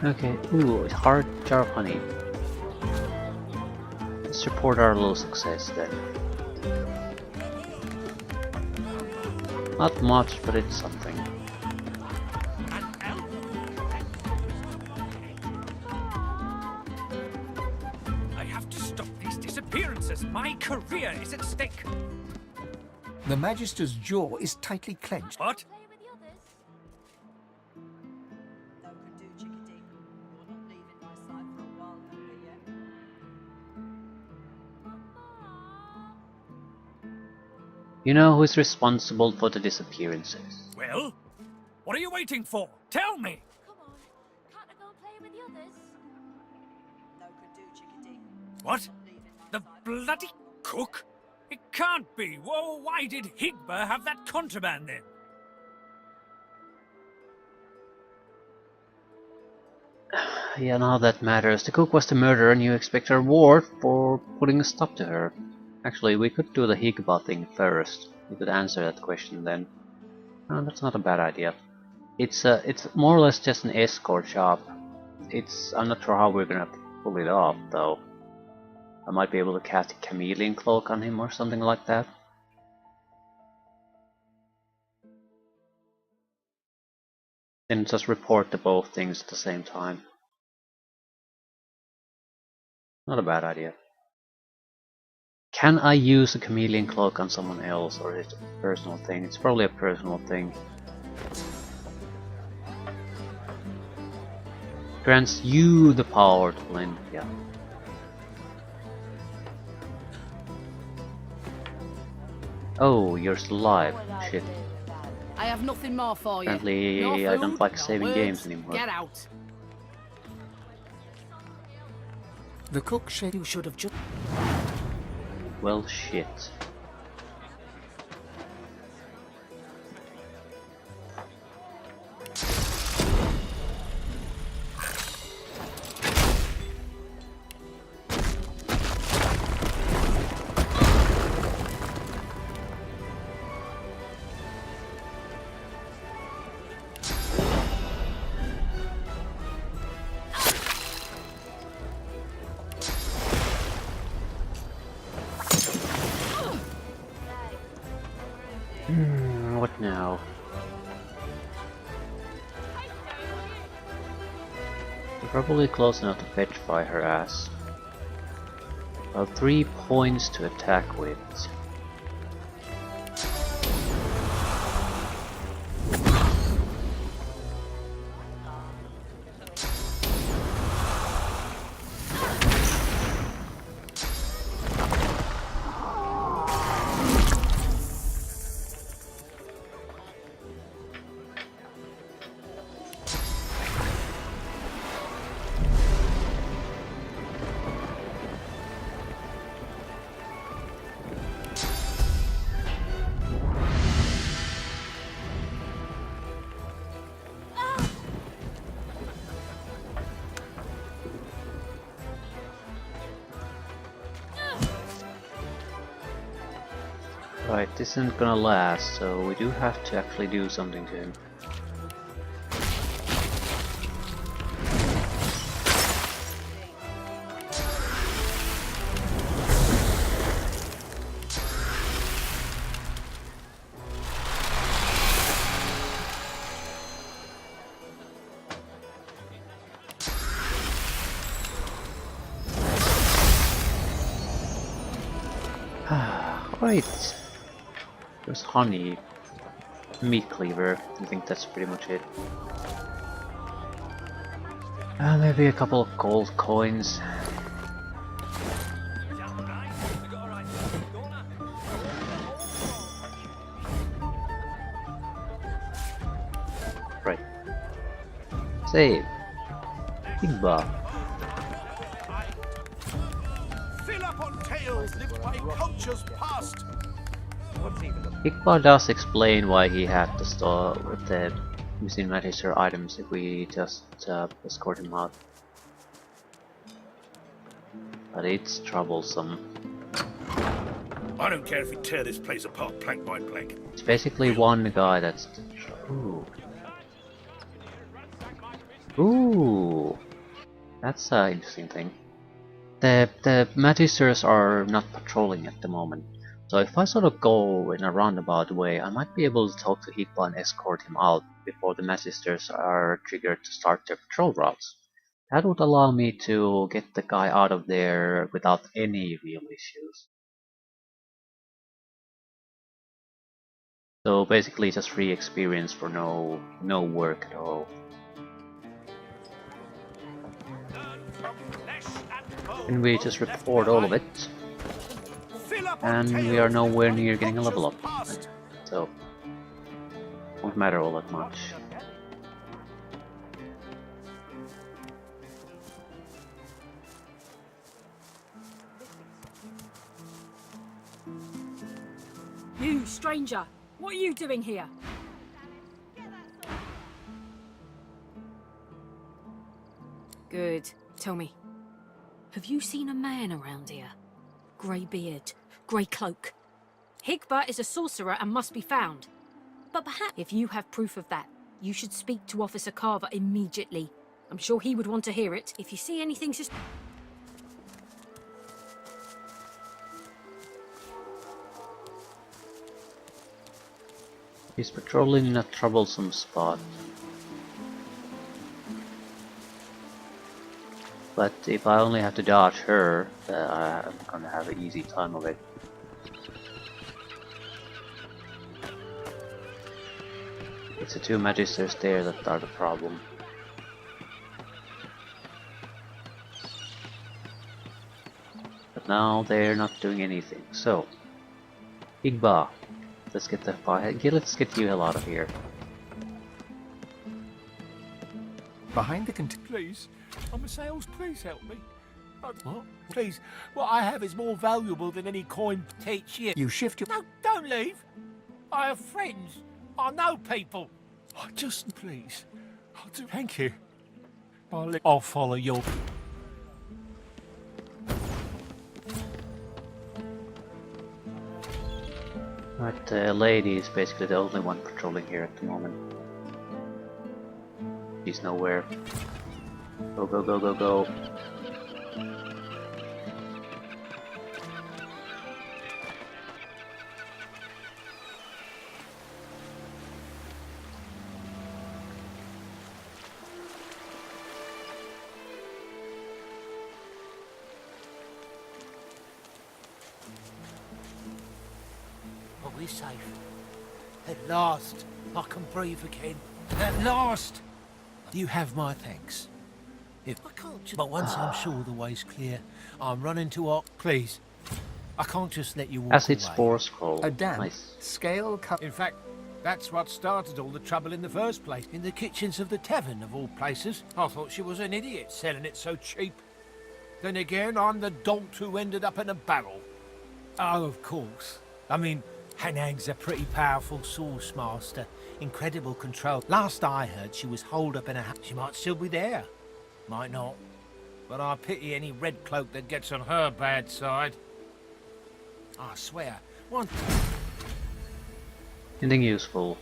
Speaker 1: Okay, ooh, hard jar of honey. Let's report our little success then. Not much, but it's something.
Speaker 8: I have to stop these disappearances. My career is at stake.
Speaker 2: The Magister's jaw is tightly clenched.
Speaker 8: What?
Speaker 1: You know who's responsible for the disappearances?
Speaker 8: Well, what are you waiting for? Tell me! What? The bloody cook? It can't be. Whoa, why did Higba have that contraband then?
Speaker 1: Yeah, none of that matters. The cook was the murderer and you expect a reward for putting a stop to her. Actually, we could do the Higba thing first. We could answer that question then. No, that's not a bad idea. It's more or less just an escort job. I'm not sure how we're gonna pull it off though. I might be able to cast a chameleon cloak on him or something like that. Then just report the both things at the same time. Not a bad idea. Can I use a chameleon cloak on someone else, or is it a personal thing? It's probably a personal thing. Grants you the power to blend, yeah. Oh, you're still alive. Shit.
Speaker 7: I have nothing more for you.
Speaker 1: Apparently,
Speaker 7: No
Speaker 1: I don't
Speaker 7: food,
Speaker 1: like
Speaker 7: no
Speaker 1: saving
Speaker 7: words.
Speaker 1: games anymore.
Speaker 7: Get out.
Speaker 2: The cook said you should have just...
Speaker 1: Well, shit. What now? We're probably close enough to petrify her ass. About 3 points to attack with. Right, this isn't gonna last, so we do have to actually do something to him. Right. There's honey, meat cleaver. I think that's pretty much it. Maybe a couple of gold coins. Save. Igba.
Speaker 3: Fill up on tales lived by cultures past.
Speaker 1: Igba does explain why he had to store with the missing Magister items if we just escort him out. But it's troublesome.
Speaker 3: I don't care if we tear this place apart plank by plank.
Speaker 1: It's basically one guy that's... Ooh. Ooh. That's an interesting thing. The Magisters are not patrolling at the moment. So if I sort of go in a roundabout way, I might be able to talk to Hikba and escort him out before the Magisters are triggered to start their patrol routes. That would allow me to get the guy out of there without any real issues. So basically just free experience for no work at all. And we just record all of it. And we are nowhere near getting a level up. So won't matter all that much.
Speaker 4: You, stranger! What are you doing here? Good. Tell me. Have you seen a man around here? Grey beard, grey cloak. Higba is a sorcerer and must be found. But perhaps if you have proof of that, you should speak to Officer Carver immediately. I'm sure he would want to hear it. If you see anything
Speaker 1: He's patrolling in a troublesome spot. But if I only have to dodge her, I'm gonna have an easy time of it. It's the two Magisters there that are the problem. But now they're not doing anything. So, Igba, let's get the let's get you hell out of here.
Speaker 2: Behind the
Speaker 3: Please, I'm a sales. Please help me. What? Please, what I have is more valuable than any coin takes you.
Speaker 2: You shift your...
Speaker 3: No, don't leave. I have friends. I know people. Just please. Thank you. I'll follow your...
Speaker 1: Right, the lady is basically the only one patrolling here at the moment. She's nowhere. Go, go, go, go, go.
Speaker 3: Are we safe? At last, I can breathe again. At last! You have my thanks. If I can't just... But once I'm sure the way's clear, I'm running to our... Please. I can't just let you walk
Speaker 1: As its
Speaker 3: away.
Speaker 1: spore scroll.
Speaker 2: A damp
Speaker 1: Nice.
Speaker 2: scale cut.
Speaker 3: In fact, that's what started all the trouble in the first place. In the kitchens of the tavern, of all places. I thought she was an idiot selling it so cheap. Then again, I'm the dolt who ended up in a barrel. Oh, of course. I mean, Hanang's a pretty powerful source master. Incredible control. Last I heard, she was holed up in a house. She might still be there. Might not. But I pity any red cloak that gets on her bad side. I swear, one...
Speaker 1: Anything useful.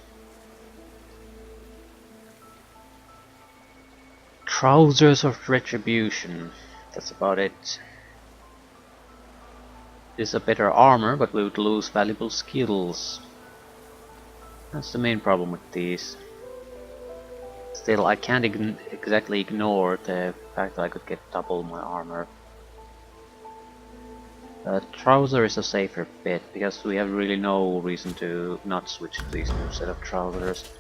Speaker 1: Trousers of Retribution. That's about it. This is a better armor, but we would lose valuable skills. That's the main problem with these. Still, I can't exactly ignore the fact that I could get double my armor. Trouser is a safer bet, because we have really no reason to not switch to these new set of trousers.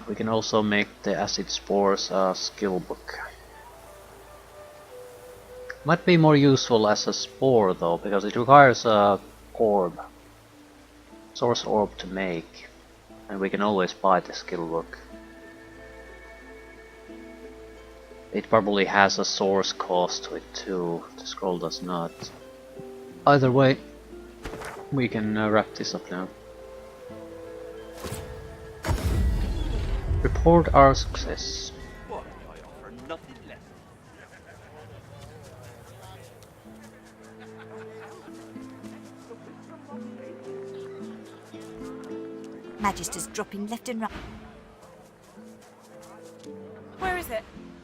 Speaker 1: We can also make the Acid Spores a skill book. Might be more useful as a spore though, because it requires a orb. source orb to make, and we can always buy the skill book. It probably has a source cost to it too, the scroll does not. Either way, we can wrap this up now. Report our success.
Speaker 6: Magister's dropping left and right.
Speaker 17: Where is it?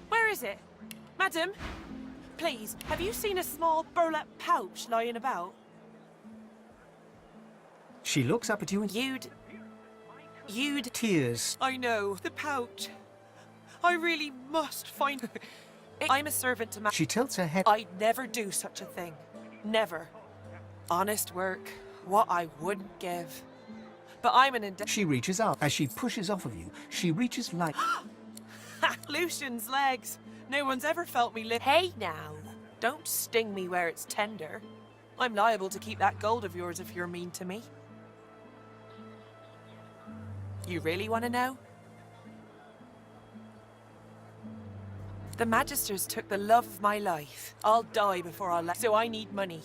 Speaker 17: Where is it? Madam? Please, have you seen a small burlap pouch lying about?
Speaker 2: She looks up at you and
Speaker 17: You'd...
Speaker 2: tears.
Speaker 17: I know, the pouch. I really must find... I'm a servant to
Speaker 2: She tilts her head.
Speaker 17: I'd never do such a thing. Never. Honest work. What I wouldn't give. But I'm an
Speaker 2: She reaches up. As she pushes off of you, she reaches light.
Speaker 17: Lucian's legs. No one's ever felt me Hey now. Don't sting me where it's tender. I'm liable to keep that gold of yours if you're mean to me. You really want to know? The Magisters took the love of my life. I'll die before I'll let. So I need money.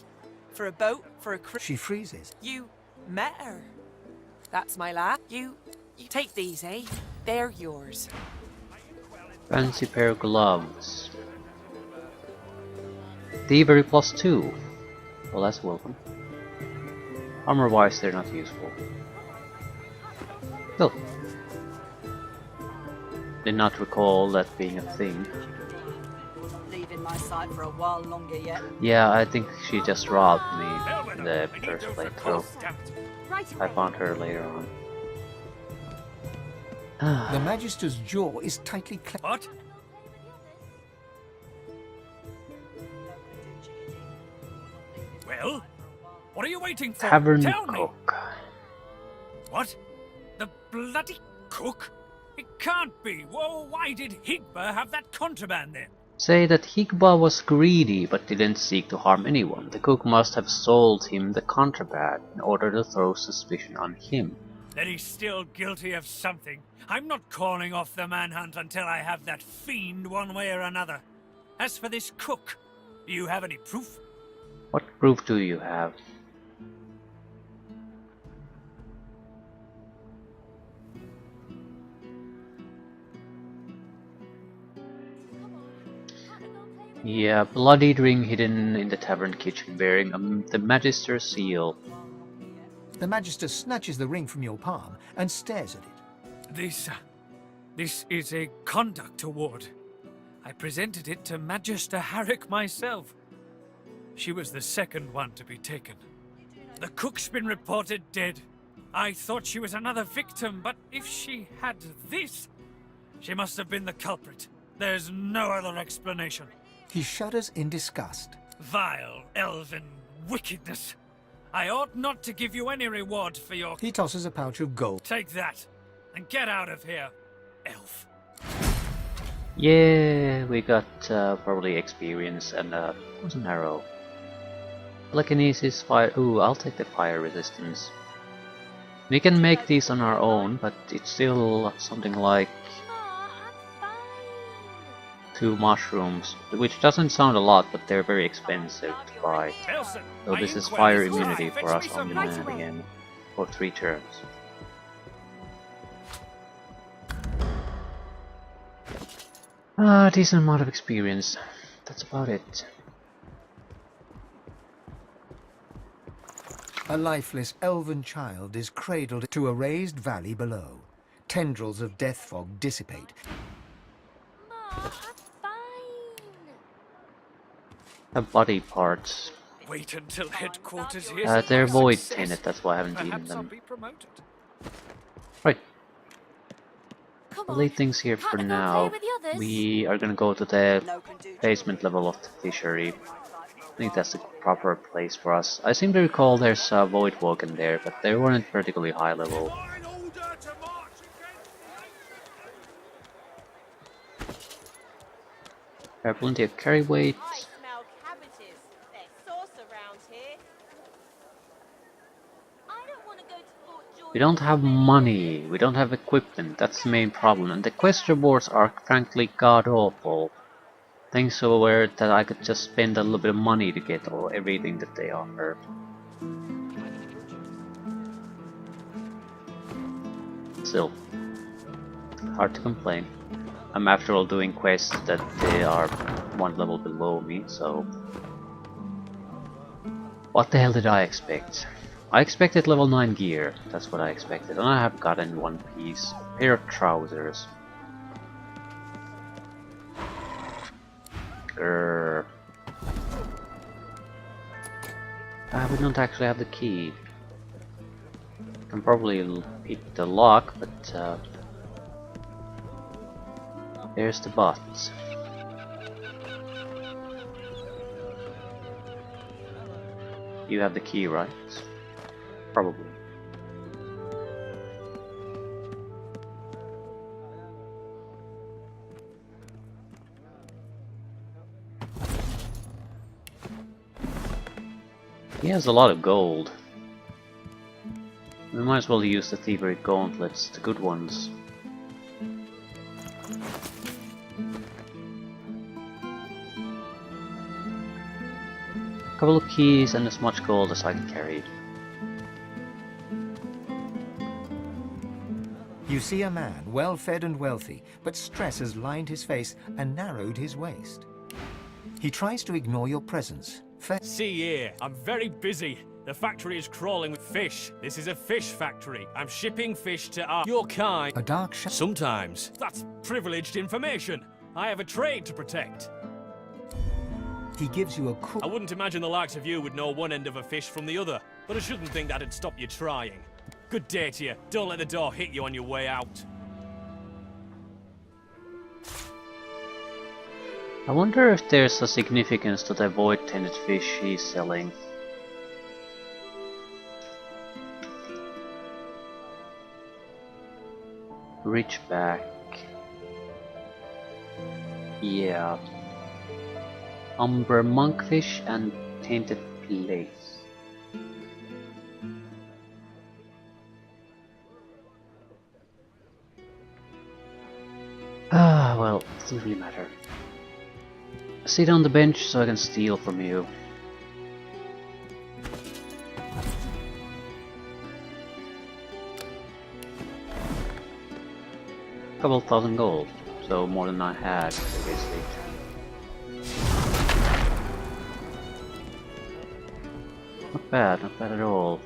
Speaker 17: For a boat, for a
Speaker 2: She freezes.
Speaker 17: You met her. That's my lad. You take these, eh? They're yours.
Speaker 1: Fancy pair of gloves. Thievery +2. Well, that's welcome. Armor wise, they're not useful. Still. Did not recall that being a thing.
Speaker 14: Leaving my sight for a while longer yet.
Speaker 1: Yeah, I think she just robbed me in the first playthrough. I found her later on.
Speaker 2: The Magister's jaw is tightly clenched.
Speaker 8: What? Well, what are you waiting for?
Speaker 1: Tavern
Speaker 8: Tell me.
Speaker 1: cook.
Speaker 8: What? The bloody cook? It can't be. Whoa, why did Higba have that contraband then?
Speaker 1: Say that Higba was greedy but didn't seek to harm anyone. The cook must have sold him the contraband in order to throw suspicion on him.
Speaker 8: Then he's still guilty of something. I'm not calling off the manhunt until I have that fiend one way or another. As for this cook, do you have any proof?
Speaker 1: What proof do you have? Yeah, bloodied ring hidden in the tavern kitchen bearing the Magister's seal.
Speaker 2: The Magister snatches the ring from your palm and stares at it.
Speaker 8: This is a conduct award. I presented it to Magister Harrick myself. She was the second one to be taken. The cook's been reported dead. I thought she was another victim, but if she had this, she must have been the culprit. There's no other explanation.
Speaker 2: He shudders in disgust.
Speaker 8: Vile elven wickedness. I ought not to give you any reward for your...
Speaker 2: He tosses a pouch of gold.
Speaker 8: Take that, and get out of here, elf.
Speaker 1: Yeah, we got probably experience and what's an arrow? Telekinesis, fire. Ooh, I'll take the fire resistance. We can make these on our own, but it's still something like 2 mushrooms, which doesn't sound a lot, but they're very expensive to buy. So this is fire immunity for us on demand again, for 3 turns. Decent amount of experience. That's about it.
Speaker 2: A lifeless elven child is cradled to a raised valley below. Tendrils of death fog dissipate.
Speaker 1: The body parts.
Speaker 8: Wait until headquarters hears
Speaker 1: They're
Speaker 8: of my
Speaker 1: void
Speaker 8: success.
Speaker 1: in it, that's why I haven't eaten
Speaker 8: Perhaps I'll
Speaker 1: them.
Speaker 8: be promoted.
Speaker 1: Right. I'll leave things here for now. We are gonna go to the basement level of the fishery. I think that's the proper place for us. I seem to recall there's a void walk in there, but they weren't particularly high level. There are plenty of carry weight. We don't have money, we don't have equipment, that's the main problem, and the quest rewards are frankly god awful. Things so weird that I could just spend a little bit of money to get everything that they offer. Still, hard to complain. I'm after all doing quests that they are one level below me, so... What the hell did I expect? I expected level 9 gear, that's what I expected, and I have gotten one piece, a pair of trousers. Grrr. We don't actually have the key. Can probably pick the lock, but there's the but. You have the key, right? Probably. He has a lot of gold. We might as well use the thievery gauntlets, the good ones. A couple of keys and as much gold as I can carry.
Speaker 2: You see a man, well-fed and wealthy, but stress has lined his face and narrowed his waist. He tries to ignore your presence.
Speaker 18: See here, I'm very busy. The factory is crawling with fish. This is a fish factory. I'm shipping fish to your kind.
Speaker 2: A dark
Speaker 18: Sometimes. That's privileged information. I have a trade to protect.
Speaker 2: He gives you a cool...
Speaker 18: I wouldn't imagine the likes of you would know one end of a fish from the other, but I shouldn't think that'd stop you trying. Good day to you. Don't let the door hit you on your way out.
Speaker 1: I wonder if there's a significance to the void-tinted fish he's selling. Reach back. Yeah. Umber monkfish and tainted place. Ah, well, doesn't really matter. Sit on the bench so I can steal from you. Couple thousand gold, so more than I had previously. Not bad at all.